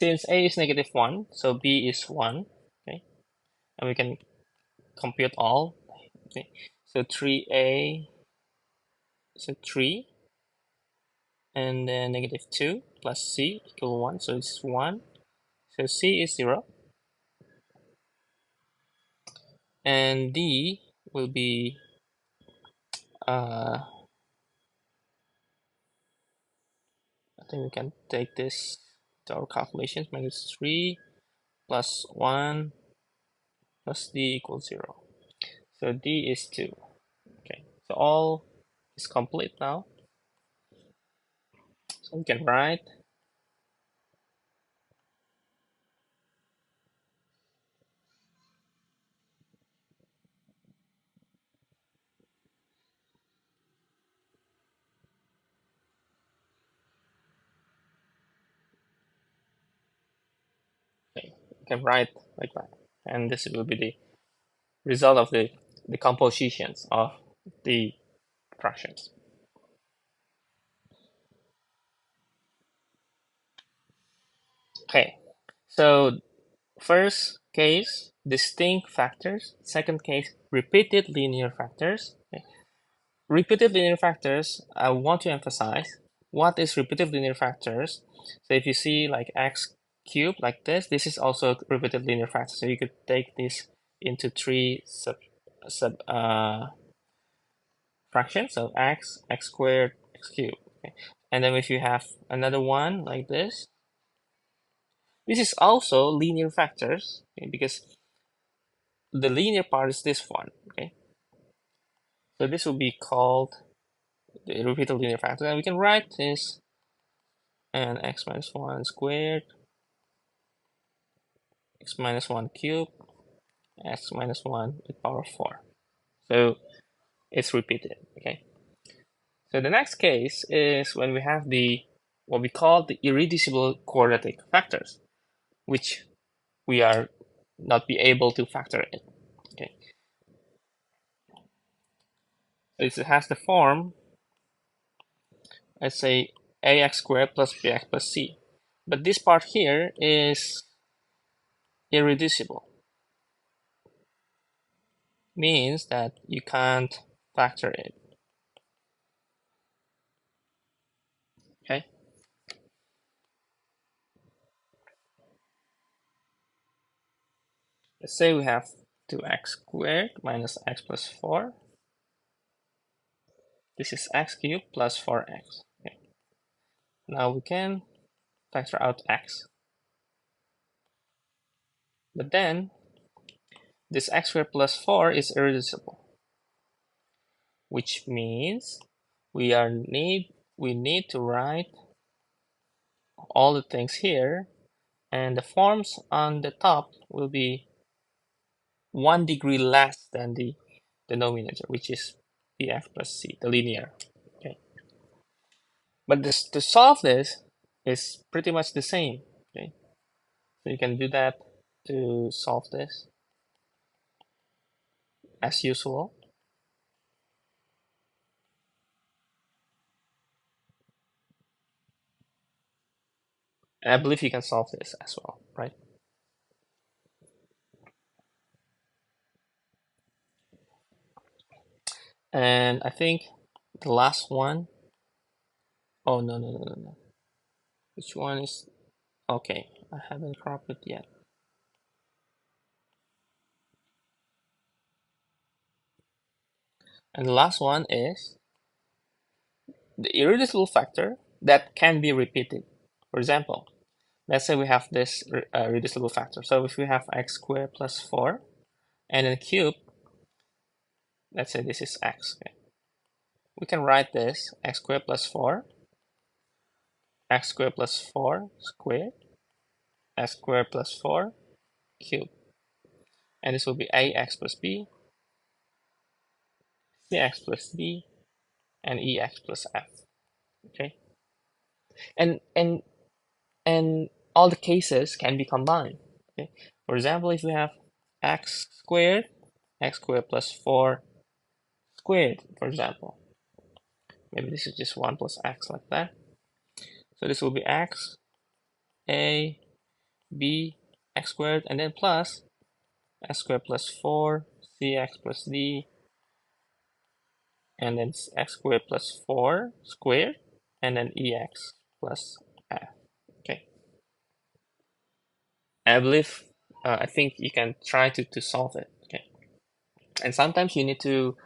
Since a is negative 1, so b is 1. Okay. And we can compute all. Okay. So 3a, so 3, and then negative 2 plus c equal 1, so it's 1. So c is 0. And d will be I think we can take this to our calculations. Minus 3 plus 1 plus d equals 0. So d is 2. Okay, so all is complete now. So we can write like that. And this will be the result of the compositions of the fractions. Okay, so first case, distinct factors. Second case, repeated linear factors. Okay. Repeated linear factors, I want to emphasize what is repeated linear factors. So if you see like x cubed like this is also a repeated linear factor. So you could take this into three sub fractions of x squared, x cubed. Okay. And then if you have another one like this is also linear factors, okay, because the linear part is this one. Okay, so this will be called the repeated linear factor, and we can write this and x minus 1 squared, x minus 1 cubed, x minus 1 to the power of 4. So it's repeated. Okay. So the next case is when we have the what we call the irreducible quadratic factors, which we are not be able to factor in. Okay. So it has the form, let's say ax squared plus bx plus c. But this part here is irreducible. Means that you can't factor it. Okay. Let's say we have 2x squared minus x plus 4. This is x cubed plus 4x. Okay. Now we can factor out x. But then this x squared plus 4 is irreducible, which means we need to write all the things here, and the forms on the top will be 1 degree less than the denominator, which is bf plus c, the linear. Okay. But this to solve this is pretty much the same. Okay. So you can do that to solve this as usual. And I believe you can solve this as well, right? And I think the last one, oh no. Which one is, okay, I haven't cropped it yet. And the last one is the irreducible factor that can be repeated. For example, let's say we have this reducible factor. So if we have x squared plus 4 and then cube, let's say this is x. Okay. We can write this x squared plus 4, x squared plus 4 squared, x squared plus 4 cube. And this will be ax plus b, cx plus d, and ex plus f. Okay. And all the cases can be combined. Okay. For example, if we have x squared plus 4 squared, for example. Maybe this is just 1 plus x like that. So this will be x, a, b, x squared, and then plus x squared plus 4, cx plus d, and then x squared plus 4 squared, and then ex plus f. Okay. I believe, I think you can try to solve it. Okay. And sometimes you need to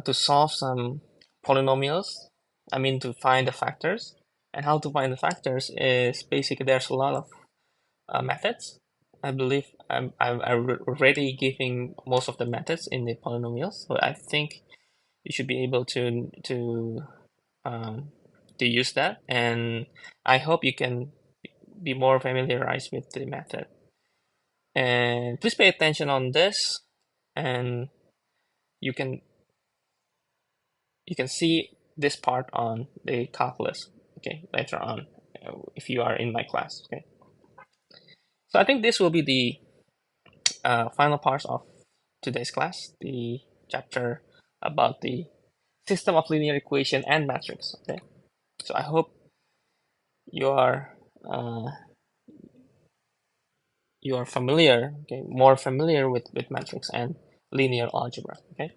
to solve some polynomials. I mean, to find the factors. And how to find the factors is basically there's a lot of methods. I believe I'm already giving most of the methods in the polynomials, so I think you should be able um, to use that. And I hope you can be more familiarized with the method. And please pay attention on this, and you can see this part on the calculus, okay, later on, if you are in my class, okay. So I think this will be the final part of today's class, the chapter about the system of linear equation and matrix, okay. So I hope you are uh, familiar, okay, more familiar with matrix and linear algebra, okay.